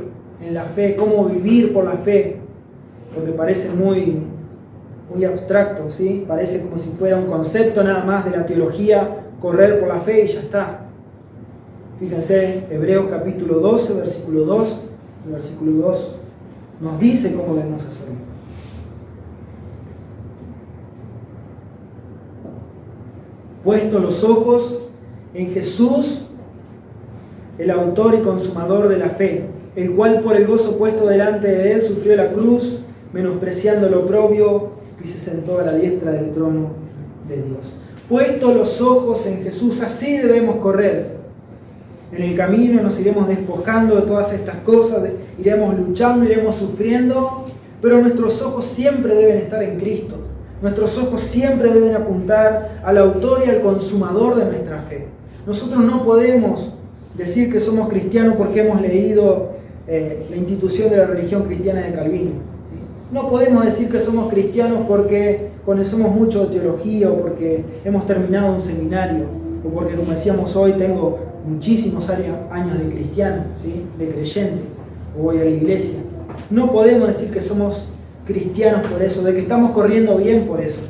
en la fe? ¿Cómo vivir por la fe? Porque parece muy abstracto, ¿sí? Parece como si fuera un concepto nada más de la teología, correr por la fe y ya está. Fíjense, Hebreos capítulo 12, versículo 2. El versículo 2 nos dice cómo debemos hacerlo. Puesto los ojos en Jesús, el autor y consumador de la fe, el cual por el gozo puesto delante de él sufrió la cruz, menospreciando lo oprobio, y se sentó a la diestra del trono de Dios. Puesto los ojos en Jesús, así debemos correr. En el camino nos iremos despojando de todas estas cosas, iremos luchando, iremos sufriendo, pero nuestros ojos siempre deben estar en Cristo. Nuestros ojos siempre deben apuntar al autor y al consumador de nuestra fe. Nosotros no podemos decir que somos cristianos porque hemos leído la institución de la religión cristiana de Calvino. ¿Sí? No podemos decir que somos cristianos porque conocemos mucho de teología o porque hemos terminado un seminario o porque, como decíamos hoy, tengo muchísimos años de cristiano, ¿sí? De creyente, o voy a la iglesia. No podemos decir que somos cristianos por eso, de que estamos corriendo bien por eso.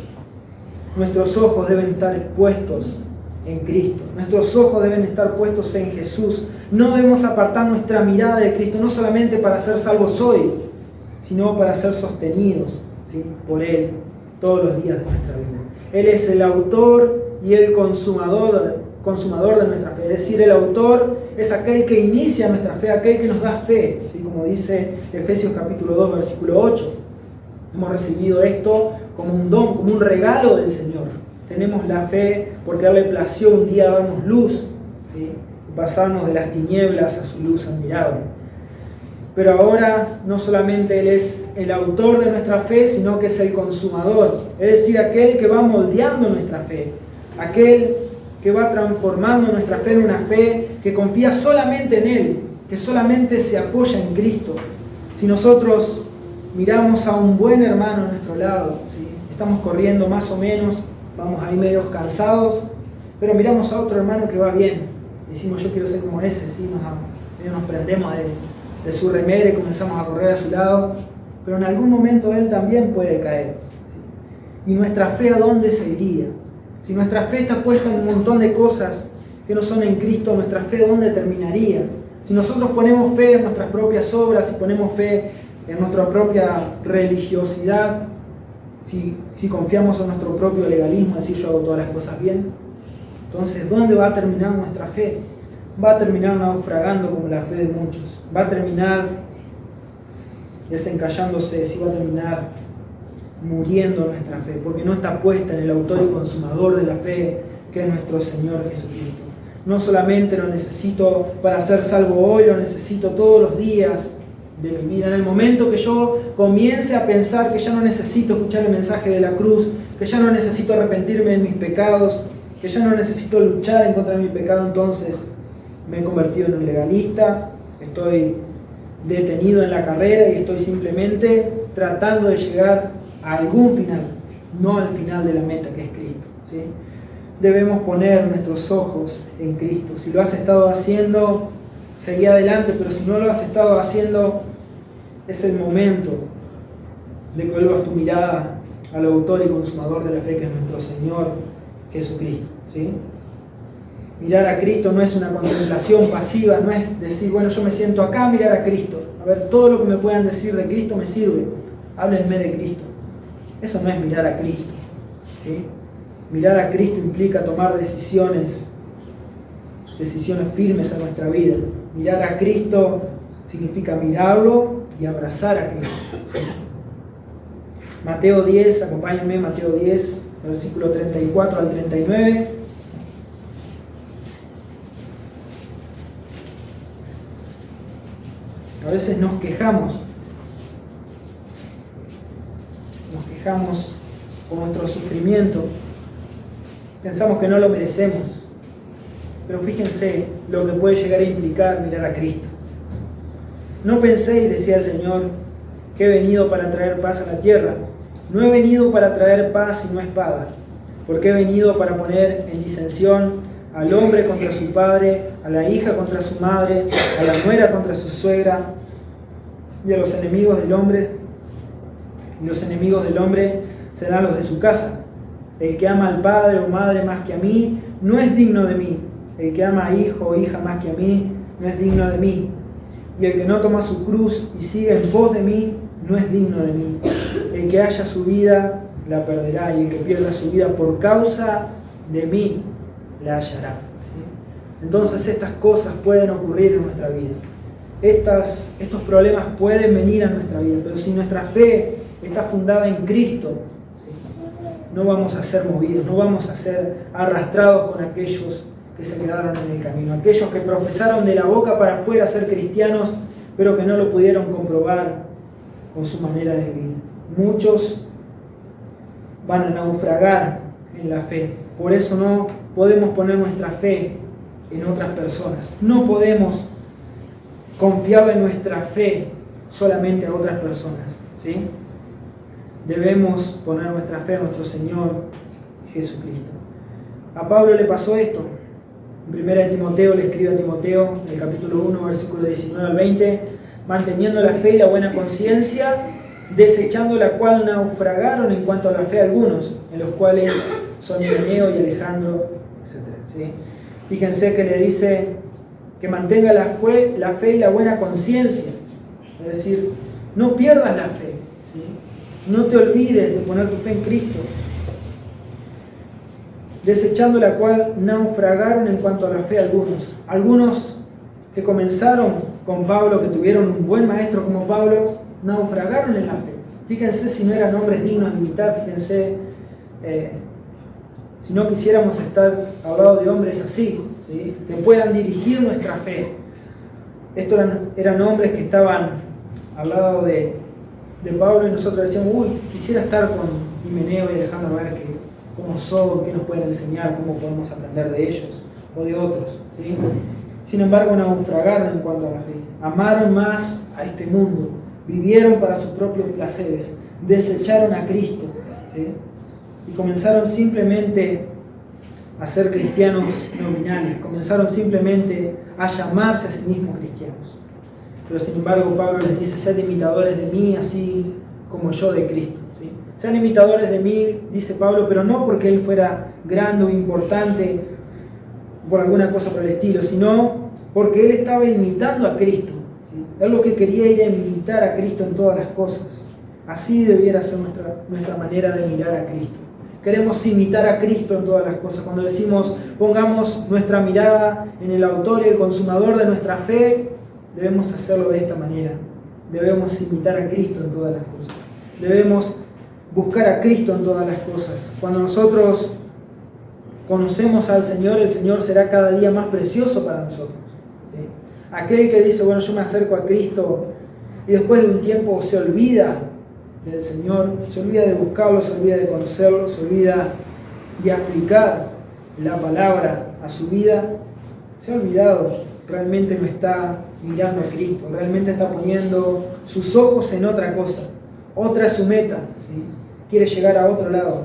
Nuestros ojos deben estar puestos en Cristo, nuestros ojos deben estar puestos en Jesús. No debemos apartar nuestra mirada de Cristo, no solamente para ser salvos hoy, sino para ser sostenidos, ¿sí? Por Él todos los días de nuestra vida. Él es el autor y el consumador de nuestra fe, es decir, el autor es aquel que inicia nuestra fe, aquel que nos da fe, ¿sí? Como dice Efesios capítulo 2, versículo 8. Hemos recibido esto como un don, como un regalo del Señor. Tenemos la fe porque a Él le plació un día darnos luz, ¿sí? Pasarnos de las tinieblas a su luz admirable. Pero ahora no solamente Él es el autor de nuestra fe, sino que es el consumador, es decir, aquel que va moldeando nuestra fe, aquel que va transformando nuestra fe en una fe que confía solamente en Él, que solamente se apoya en Cristo. Si nosotros miramos a un buen hermano a nuestro lado, ¿sí? Estamos corriendo más o menos, vamos ahí medios cansados, pero miramos a otro hermano que va bien, decimos yo quiero ser como ese, ¿sí? Nos prendemos de su remera y comenzamos a correr a su lado, pero en algún momento él también puede caer, ¿sí? ¿Y nuestra fe a dónde se iría? Si nuestra fe está puesta en un montón de cosas que no son en Cristo, nuestra fe ¿dónde terminaría? Si nosotros ponemos fe en nuestras propias obras, si ponemos fe en nuestra propia religiosidad, si confiamos en nuestro propio legalismo, decir yo hago todas las cosas bien, entonces ¿dónde va a terminar nuestra fe? Va a terminar naufragando como la fe de muchos, va a terminar desencallándose, va a terminar muriendo nuestra fe, porque no está puesta en el autor y consumador de la fe, que es nuestro Señor Jesucristo. No solamente lo necesito para ser salvo hoy, lo necesito todos los días de mi vida. En el momento que yo comience a pensar que ya no necesito escuchar el mensaje de la cruz, que ya no necesito arrepentirme de mis pecados, que ya no necesito luchar en contra de mi pecado, entonces me he convertido en un legalista, estoy detenido en la carrera y estoy simplemente tratando de llegar a algún final. no al final de la meta que es Cristo, ¿sí? Debemos poner nuestros ojos en Cristo. Si lo has estado haciendo, seguí adelante, pero si no lo has estado haciendo, es el momento de que vuelvas tu mirada al autor y consumador de la fe, que es nuestro Señor Jesucristo, ¿sí? Mirar a Cristo no es una contemplación pasiva, no es decir, bueno, yo me siento acá a mirar a Cristo, a ver, todo lo que me puedan decir de Cristo me sirve, háblenme de Cristo. Eso no es mirar a Cristo, ¿sí? Mirar a Cristo implica tomar decisiones firmes en nuestra vida. Mirar a Cristo significa mirarlo y abrazar a Cristo, ¿sí? Mateo 10, acompáñenme, Mateo 10, versículo 34 al 39. A veces nos quejamos por nuestro sufrimiento, pensamos que no lo merecemos, pero fíjense lo que puede llegar a implicar mirar a Cristo. No penséis, decía el Señor, que he venido para traer paz a la tierra. No he venido para traer paz y no espada, porque he venido para poner en disensión al hombre contra su padre, a la hija contra su madre, a la nuera contra su suegra, y a los enemigos del hombre, y los enemigos del hombre serán los de su casa. El que ama al padre o madre más que a mí, no es digno de mí. El que ama a hijo o hija más que a mí, no es digno de mí. Y el que no toma su cruz y sigue en pos de mí, no es digno de mí. El que haya su vida, la perderá, y el que pierda su vida por causa de mí, la hallará. ¿Sí? Entonces estas cosas pueden ocurrir en nuestra vida. Estos problemas pueden venir a nuestra vida, pero si nuestra fe está fundada en Cristo, ¿sí?, no vamos a ser movidos, no vamos a ser arrastrados con aquellos que se quedaron en el camino, aquellos que profesaron de la boca para afuera ser cristianos, pero que no lo pudieron comprobar con su manera de vivir. Muchos van a naufragar en la fe, por eso no podemos poner nuestra fe en otras personas, no podemos confiarle nuestra fe solamente a otras personas, ¿sí? Debemos poner nuestra fe en nuestro Señor Jesucristo. A Pablo le pasó esto. En 1 Timoteo le escribe a Timoteo, en el capítulo 1, versículo 19 al 20, manteniendo la fe y la buena conciencia, desechando la cual naufragaron en cuanto a la fe algunos, en los cuales son Himeneo y Alejandro, etc. ¿Sí? Fíjense que le dice que mantenga la fe y la buena conciencia, es decir, no pierdas la fe, ¿sí? No te olvides de poner tu fe en Cristo, desechando la cual naufragaron en cuanto a la fe algunos que comenzaron con Pablo, que tuvieron un buen maestro como Pablo, naufragaron en la fe. Fíjense si no eran hombres dignos de imitar, fíjense si no quisiéramos estar al lado de hombres así, ¿sí?, que puedan dirigir nuestra fe. Estos eran hombres que estaban al lado de Pablo, y nosotros decíamos, quisiera estar con Himeneo y Alejandro, a ver cómo son, qué nos pueden enseñar, cómo podemos aprender de ellos o de otros, ¿sí? Sin embargo, naufragaron en cuanto a la fe, amaron más a este mundo, vivieron para sus propios placeres, desecharon a Cristo, ¿sí?, y comenzaron simplemente a ser cristianos nominales, comenzaron simplemente a llamarse a sí mismos cristianos. Pero sin embargo Pablo les dice, sed imitadores de mí, así como yo de Cristo, ¿sí? Sean imitadores de mí, dice Pablo, pero no porque él fuera grande o importante por alguna cosa por el estilo, sino porque él estaba imitando a Cristo, ¿sí? Él lo que quería era imitar a Cristo en todas las cosas. Así debiera ser nuestra manera de mirar a Cristo. Queremos imitar a Cristo en todas las cosas. Cuando decimos, pongamos nuestra mirada en el autor y el consumador de nuestra fe, debemos hacerlo de esta manera. Debemos imitar a Cristo en todas las cosas. Debemos buscar a Cristo en todas las cosas. Cuando nosotros conocemos al Señor, el Señor será cada día más precioso para nosotros, ¿sí? Aquel que dice, bueno, yo me acerco a Cristo y después de un tiempo se olvida del Señor, se olvida de buscarlo, se olvida de conocerlo, se olvida de aplicar la palabra a su vida, se ha olvidado, realmente no está mirando a Cristo, realmente está poniendo sus ojos en otra cosa, otra es su meta, ¿sí? quiere llegar a otro lado,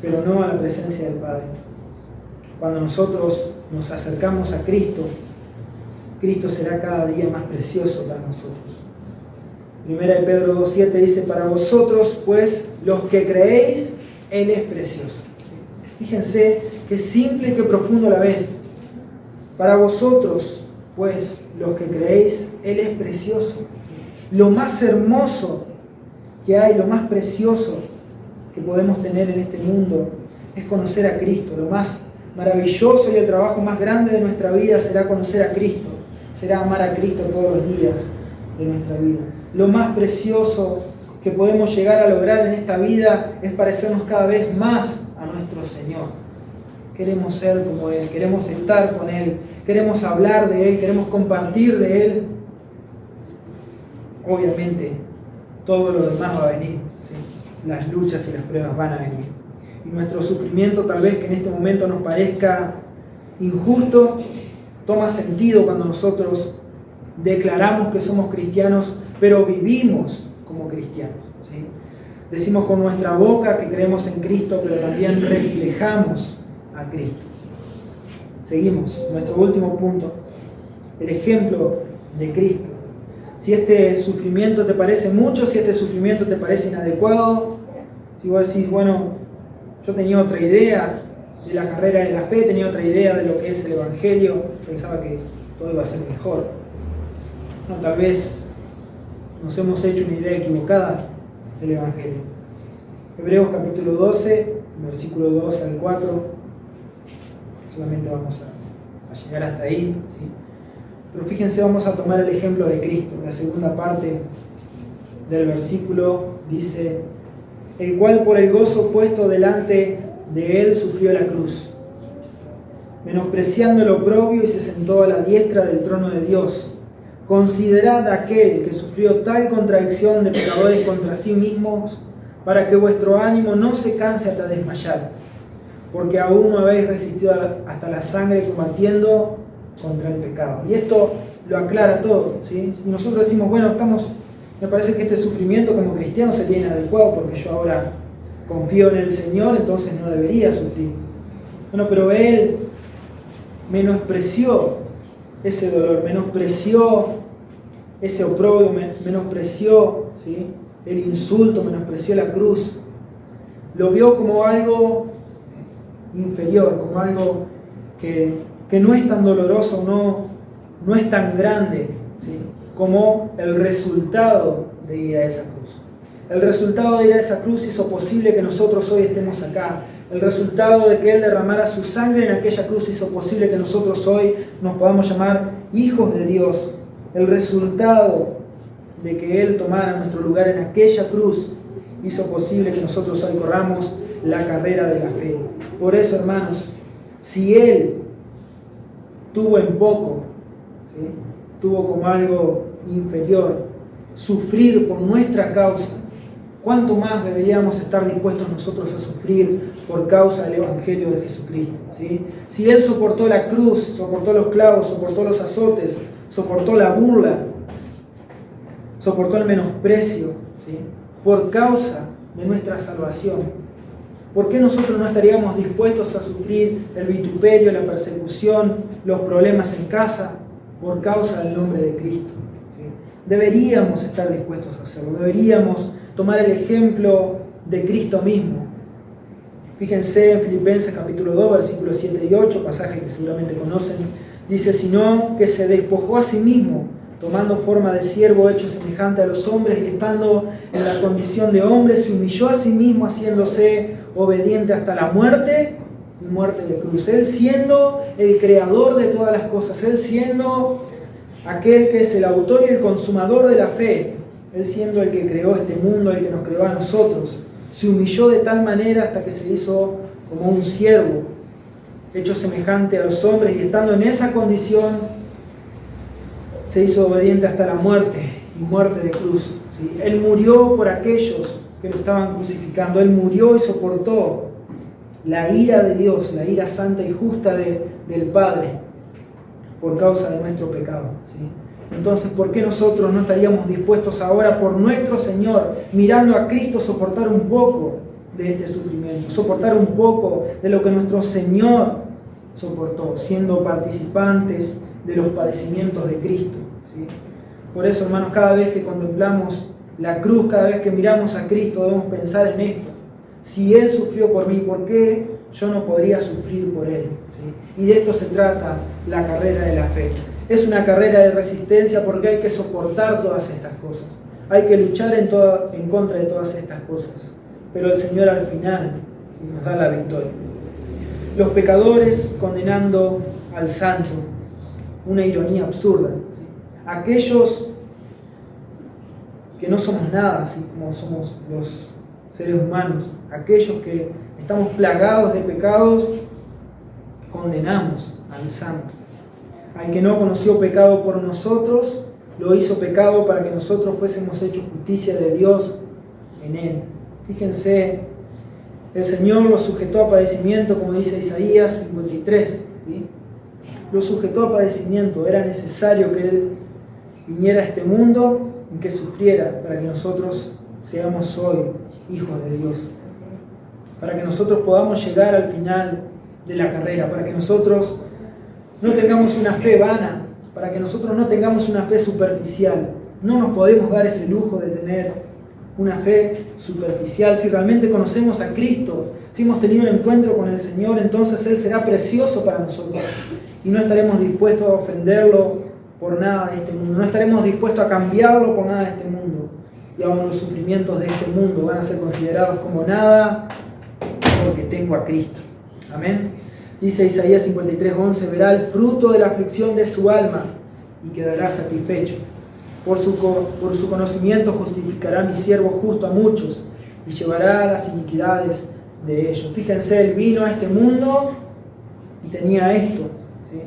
pero no a la presencia del Padre. Cuando nosotros nos acercamos a Cristo, Cristo será cada día más precioso para nosotros. Primera de Pedro 2:7 dice: para vosotros, pues, los que creéis, Él es precioso. Fíjense qué simple y qué profundo a la vez. Para vosotros, pues, los que creéis, Él es precioso. Lo más hermoso que hay, lo más precioso que podemos tener en este mundo es conocer a Cristo. Lo más maravilloso y el trabajo más grande de nuestra vida será conocer a Cristo, será amar a Cristo todos los días de nuestra vida. Lo más precioso que podemos llegar a lograr en esta vida es parecernos cada vez más a nuestro Señor. Queremos ser como Él, queremos estar con Él, queremos hablar de Él, queremos compartir de Él. Obviamente, todo lo demás va a venir, ¿sí? Las luchas y las pruebas van a venir. Y nuestro sufrimiento, tal vez que en este momento nos parezca injusto, toma sentido cuando nosotros declaramos que somos cristianos, pero vivimos como cristianos, ¿sí? Decimos con nuestra boca que creemos en Cristo, pero también reflejamos a Cristo. Seguimos, nuestro último punto, el ejemplo de Cristo. Si este sufrimiento te parece mucho, si este sufrimiento te parece inadecuado, si vos decís, bueno, yo tenía otra idea de la carrera de la fe, tenía otra idea de lo que es el Evangelio, pensaba que todo iba a ser mejor. No, tal vez nos hemos hecho una idea equivocada del Evangelio. Hebreos capítulo 12, versículo 2 al 4, solamente vamos a llegar hasta ahí, ¿sí? Pero fíjense, vamos a tomar el ejemplo de Cristo. La segunda parte del versículo dice: el cual por el gozo puesto delante de él sufrió la cruz, menospreciando el oprobio, y se sentó a la diestra del trono de Dios. Considerad aquel que sufrió tal contradicción de pecadores contra sí mismos, para que vuestro ánimo no se canse hasta desmayar, porque aún no habéis resistido hasta la sangre combatiendo contra el pecado. Y esto lo aclara todo, ¿sí? Y nosotros decimos, bueno, me parece que este sufrimiento como cristiano sería inadecuado porque yo ahora confío en el Señor, entonces no debería sufrir. Bueno, pero Él menospreció ese dolor, menospreció ese oprobio, menospreció, ¿sí?, el insulto, menospreció la cruz. Lo vio como algo inferior, como algo que no es tan doloroso, no es tan grande, ¿sí?, como el resultado de ir a esa cruz. El resultado de ir a esa cruz hizo posible que nosotros hoy estemos acá. El resultado de que Él derramara su sangre en aquella cruz hizo posible que nosotros hoy nos podamos llamar hijos de Dios. El resultado de que Él tomara nuestro lugar en aquella cruz hizo posible que nosotros hoy corramos la carrera de la fe. Por eso, hermanos, si Él tuvo en poco, ¿sí?, tuvo como algo inferior, sufrir por nuestra causa, ¿cuánto más deberíamos estar dispuestos nosotros a sufrir por causa del Evangelio de Jesucristo? ¿Sí? Si Él soportó la cruz, soportó los clavos, soportó los azotes, soportó la burla, soportó el menosprecio, ¿sí?, por causa de nuestra salvación, ¿por qué nosotros no estaríamos dispuestos a sufrir el vituperio, la persecución, los problemas en casa por causa del nombre de Cristo? ¿Sí? Deberíamos estar dispuestos a hacerlo, deberíamos tomar el ejemplo de Cristo mismo. Fíjense en Filipenses capítulo 2, versículos 7 y 8, pasaje que seguramente conocen. Dice: sino que se despojó a sí mismo, tomando forma de siervo, hecho semejante a los hombres, y estando en la condición de hombre, se humilló a sí mismo, haciéndose obediente hasta la muerte y muerte de cruz. Él siendo el creador de todas las cosas, Él siendo aquel que es el autor y el consumador de la fe, Él siendo el que creó este mundo, el que nos creó a nosotros, se humilló de tal manera hasta que se hizo como un siervo, hecho semejante a los hombres, y estando en esa condición se hizo obediente hasta la muerte y muerte de cruz, ¿sí? Él murió por aquellos que lo estaban crucificando. Él murió y soportó la ira de Dios, la ira santa y justa del Padre por causa de nuestro pecado, ¿sí? Entonces, ¿por qué nosotros no estaríamos dispuestos ahora por nuestro Señor, mirando a Cristo, soportar un poco de este sufrimiento, soportar un poco de lo que nuestro Señor soportó, siendo participantes de los padecimientos de Cristo? ¿Sí? Por eso, hermanos, cada vez que contemplamos la cruz, cada vez que miramos a Cristo, debemos pensar en esto. Si Él sufrió por mí, ¿por qué yo no podría sufrir por Él? ¿Sí? Y de esto se trata la carrera de la fe. Es una carrera de resistencia porque hay que soportar todas estas cosas. Hay que luchar en contra de todas estas cosas. Pero el Señor al final, ¿sí?, nos da la victoria. Los pecadores condenando al santo. Una ironía absurda. ¿Sí? Aquellos que no somos nada, así como somos los seres humanos, aquellos que estamos plagados de pecados, condenamos al santo. Al que no conoció pecado por nosotros, lo hizo pecado para que nosotros fuésemos hechos justicia de Dios en Él. Fíjense, el Señor lo sujetó a padecimiento, como dice Isaías 53. ¿Sí? Lo sujetó a padecimiento. Era necesario que Él viniera a este mundo y que sufriera para que nosotros seamos hoy hijos de Dios. Para que nosotros podamos llegar al final de la carrera, para que nosotros no tengamos una fe vana, para que nosotros no tengamos una fe superficial. No nos podemos dar ese lujo de tener una fe superficial. Si realmente conocemos a Cristo, si hemos tenido un encuentro con el Señor, entonces Él será precioso para nosotros y no estaremos dispuestos a ofenderlo por nada de este mundo. No estaremos dispuestos a cambiarlo por nada de este mundo. Y aún los sufrimientos de este mundo van a ser considerados como nada porque tengo a Cristo. Amén. Dice Isaías 53:11, verá el fruto de la aflicción de su alma y quedará satisfecho. Por su conocimiento justificará a mi siervo justo a muchos y llevará las iniquidades de ellos. Fíjense, Él vino a este mundo y tenía esto, ¿sí?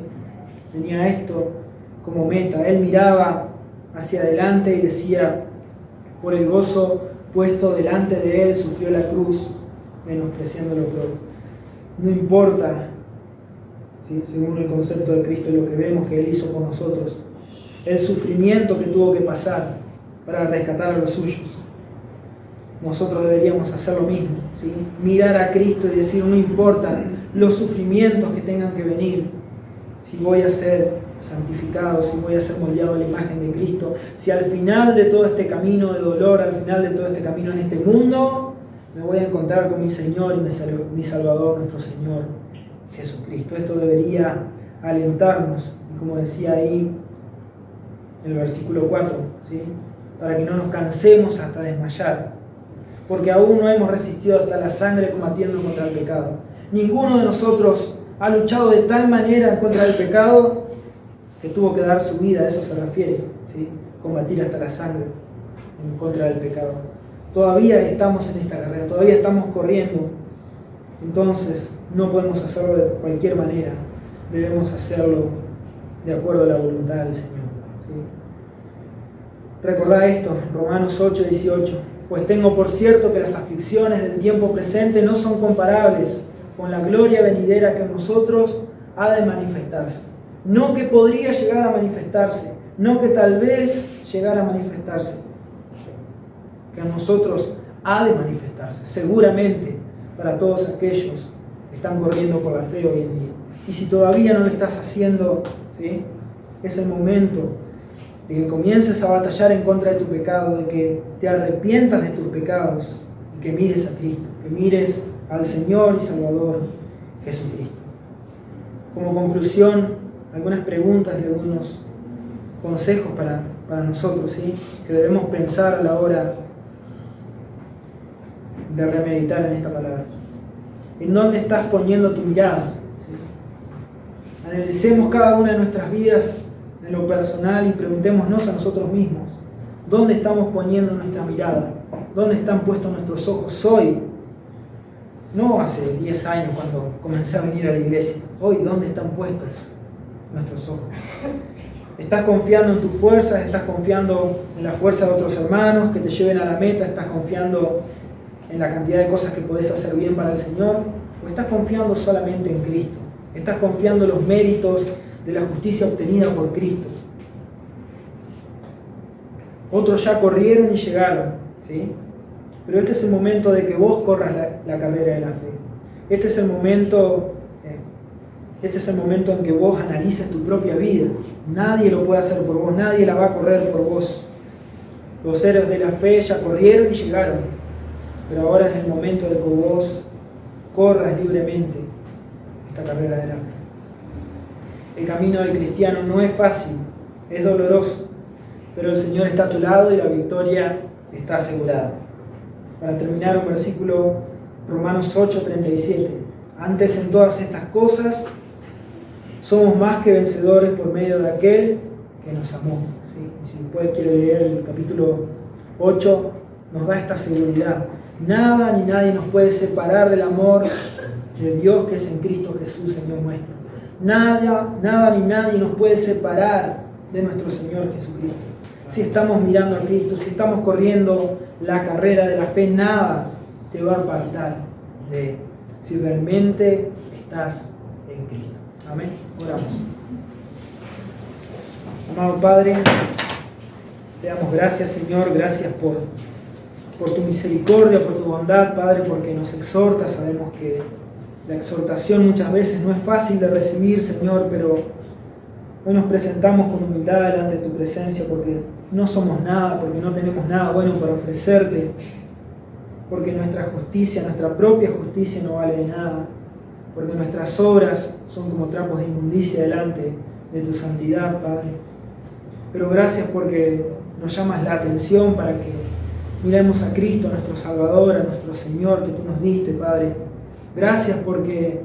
Tenía esto como meta. Él miraba hacia adelante y decía, por el gozo puesto delante de Él, sufrió la cruz, menospreciando lo propio. No importa, ¿sí?, según el concepto de Cristo, lo que vemos que Él hizo por nosotros, el sufrimiento que tuvo que pasar para rescatar a los suyos. Nosotros deberíamos hacer lo mismo, ¿sí? Mirar a Cristo y decir, no importan los sufrimientos que tengan que venir, si voy a ser santificado, si voy a ser moldeado a la imagen de Cristo, si al final de todo este camino de dolor, al final de todo este camino en este mundo, me voy a encontrar con mi Señor y mi Salvador, nuestro Señor Jesucristo. Esto debería alentarnos, como decía ahí en el versículo 4, ¿sí?, para que no nos cansemos hasta desmayar, porque aún no hemos resistido hasta la sangre combatiendo contra el pecado. Ninguno de nosotros ha luchado de tal manera contra el pecado que tuvo que dar su vida, a eso se refiere, ¿sí?, combatir hasta la sangre en contra del pecado. Todavía estamos en esta carrera, todavía estamos corriendo, entonces no podemos hacerlo de cualquier manera, debemos hacerlo de acuerdo a la voluntad del Señor. ¿Sí? Recordad esto, Romanos 8:18, pues tengo por cierto que las aflicciones del tiempo presente no son comparables con la gloria venidera que en nosotros ha de manifestarse. No que podría llegar a manifestarse, no que tal vez llegara a manifestarse, que en nosotros ha de manifestarse, seguramente para todos aquellos que están corriendo por la fe hoy en día. Y si todavía no lo estás haciendo, ¿sí?, es el momento de que comiences a batallar en contra de tu pecado, de que te arrepientas de tus pecados y que mires a Cristo, que mires al Señor y Salvador Jesucristo. Como conclusión, algunas preguntas y algunos consejos para nosotros, ¿sí?, que debemos pensar a la hora de remeditar en esta palabra. ¿En dónde estás poniendo tu mirada? ¿Sí? Analicemos cada una de nuestras vidas en lo personal y preguntémonos a nosotros mismos, ¿dónde estamos poniendo nuestra mirada? ¿Dónde están puestos nuestros ojos hoy? No hace 10 años cuando comencé a venir a la iglesia. Hoy, ¿dónde están puestos nuestros ojos? ¿Estás confiando en tus fuerzas? ¿Estás confiando en la fuerza de otros hermanos que te lleven a la meta? ¿Estás confiando en la cantidad de cosas que podés hacer bien para el Señor? ¿O estás confiando solamente en Cristo? ¿Estás confiando en los méritos de la justicia obtenida por Cristo? Otros ya corrieron y llegaron, ¿sí? Pero este es el momento de que vos corras la carrera de la fe. Este es el momento en que vos analices tu propia vida. Nadie lo puede hacer por vos, nadie la va a correr por vos. Los héroes de la fe ya corrieron y llegaron, pero ahora es el momento de que vos corras libremente esta carrera de la fe. El camino del cristiano no es fácil, es doloroso, pero el Señor está a tu lado y la victoria está asegurada. Para terminar, un versículo, Romanos 8:37. Antes en todas estas cosas somos más que vencedores por medio de aquel que nos amó. ¿Sí? Si después quiere leer el capítulo 8, nos da esta seguridad. Nada ni nadie nos puede separar del amor de Dios que es en Cristo Jesús, Señor nuestro. Nada ni nadie nos puede separar de nuestro Señor Jesucristo. Si estamos mirando a Cristo, si estamos corriendo la carrera de la fe, nada te va a apartar de Él. Si realmente estás en Cristo. Amén. Oramos. Amado Padre, te damos gracias, Señor, gracias por tu misericordia, por tu bondad, Padre, porque nos exhortas. Sabemos que la exhortación muchas veces no es fácil de recibir, Señor, pero hoy nos presentamos con humildad delante de tu presencia porque no somos nada, porque no tenemos nada bueno para ofrecerte, porque nuestra justicia, nuestra propia justicia no vale de nada, porque nuestras obras son como trapos de inmundicia delante de tu santidad, Padre. Pero gracias porque nos llamas la atención para que miremos a Cristo, a nuestro Salvador, a nuestro Señor que tú nos diste, Padre. Gracias porque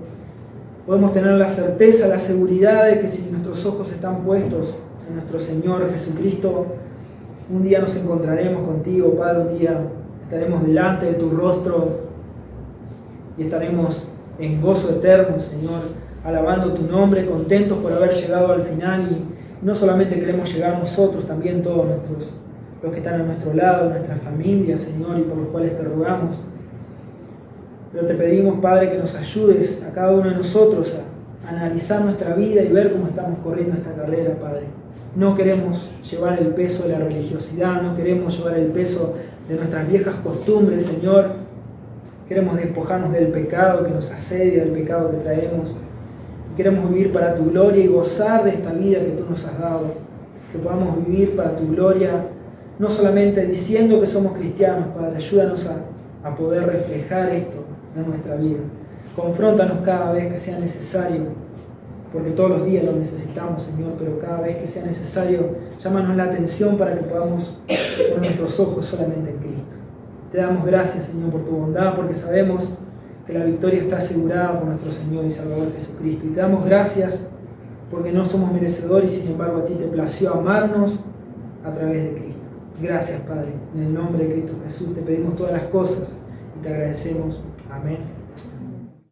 podemos tener la certeza, la seguridad de que si nuestros ojos están puestos en nuestro Señor Jesucristo, un día nos encontraremos contigo, Padre, un día estaremos delante de tu rostro y estaremos en gozo eterno, Señor, alabando tu nombre, contentos por haber llegado al final. Y no solamente queremos llegar nosotros, también todos los que están a nuestro lado, nuestra familia, Señor, y por los cuales te rogamos. Pero te pedimos, Padre, que nos ayudes a cada uno de nosotros a analizar nuestra vida y ver cómo estamos corriendo esta carrera, Padre. No queremos llevar el peso de la religiosidad, no queremos llevar el peso de nuestras viejas costumbres, Señor. Queremos despojarnos del pecado que nos asedia, del pecado que traemos. Queremos vivir para tu gloria y gozar de esta vida que tú nos has dado. Que podamos vivir para tu gloria, no solamente diciendo que somos cristianos, Padre. Ayúdanos a poder reflejar esto en nuestra vida. Confróntanos cada vez que sea necesario, porque todos los días lo necesitamos, Señor, pero cada vez que sea necesario, llámanos la atención para que podamos poner nuestros ojos solamente en Cristo. Te damos gracias, Señor, por tu bondad, porque sabemos que la victoria está asegurada por nuestro Señor y Salvador Jesucristo. Y te damos gracias porque no somos merecedores y sin embargo a ti te plació amarnos a través de Cristo. Gracias, Padre. En el nombre de Cristo Jesús te pedimos todas las cosas y te agradecemos. Amén.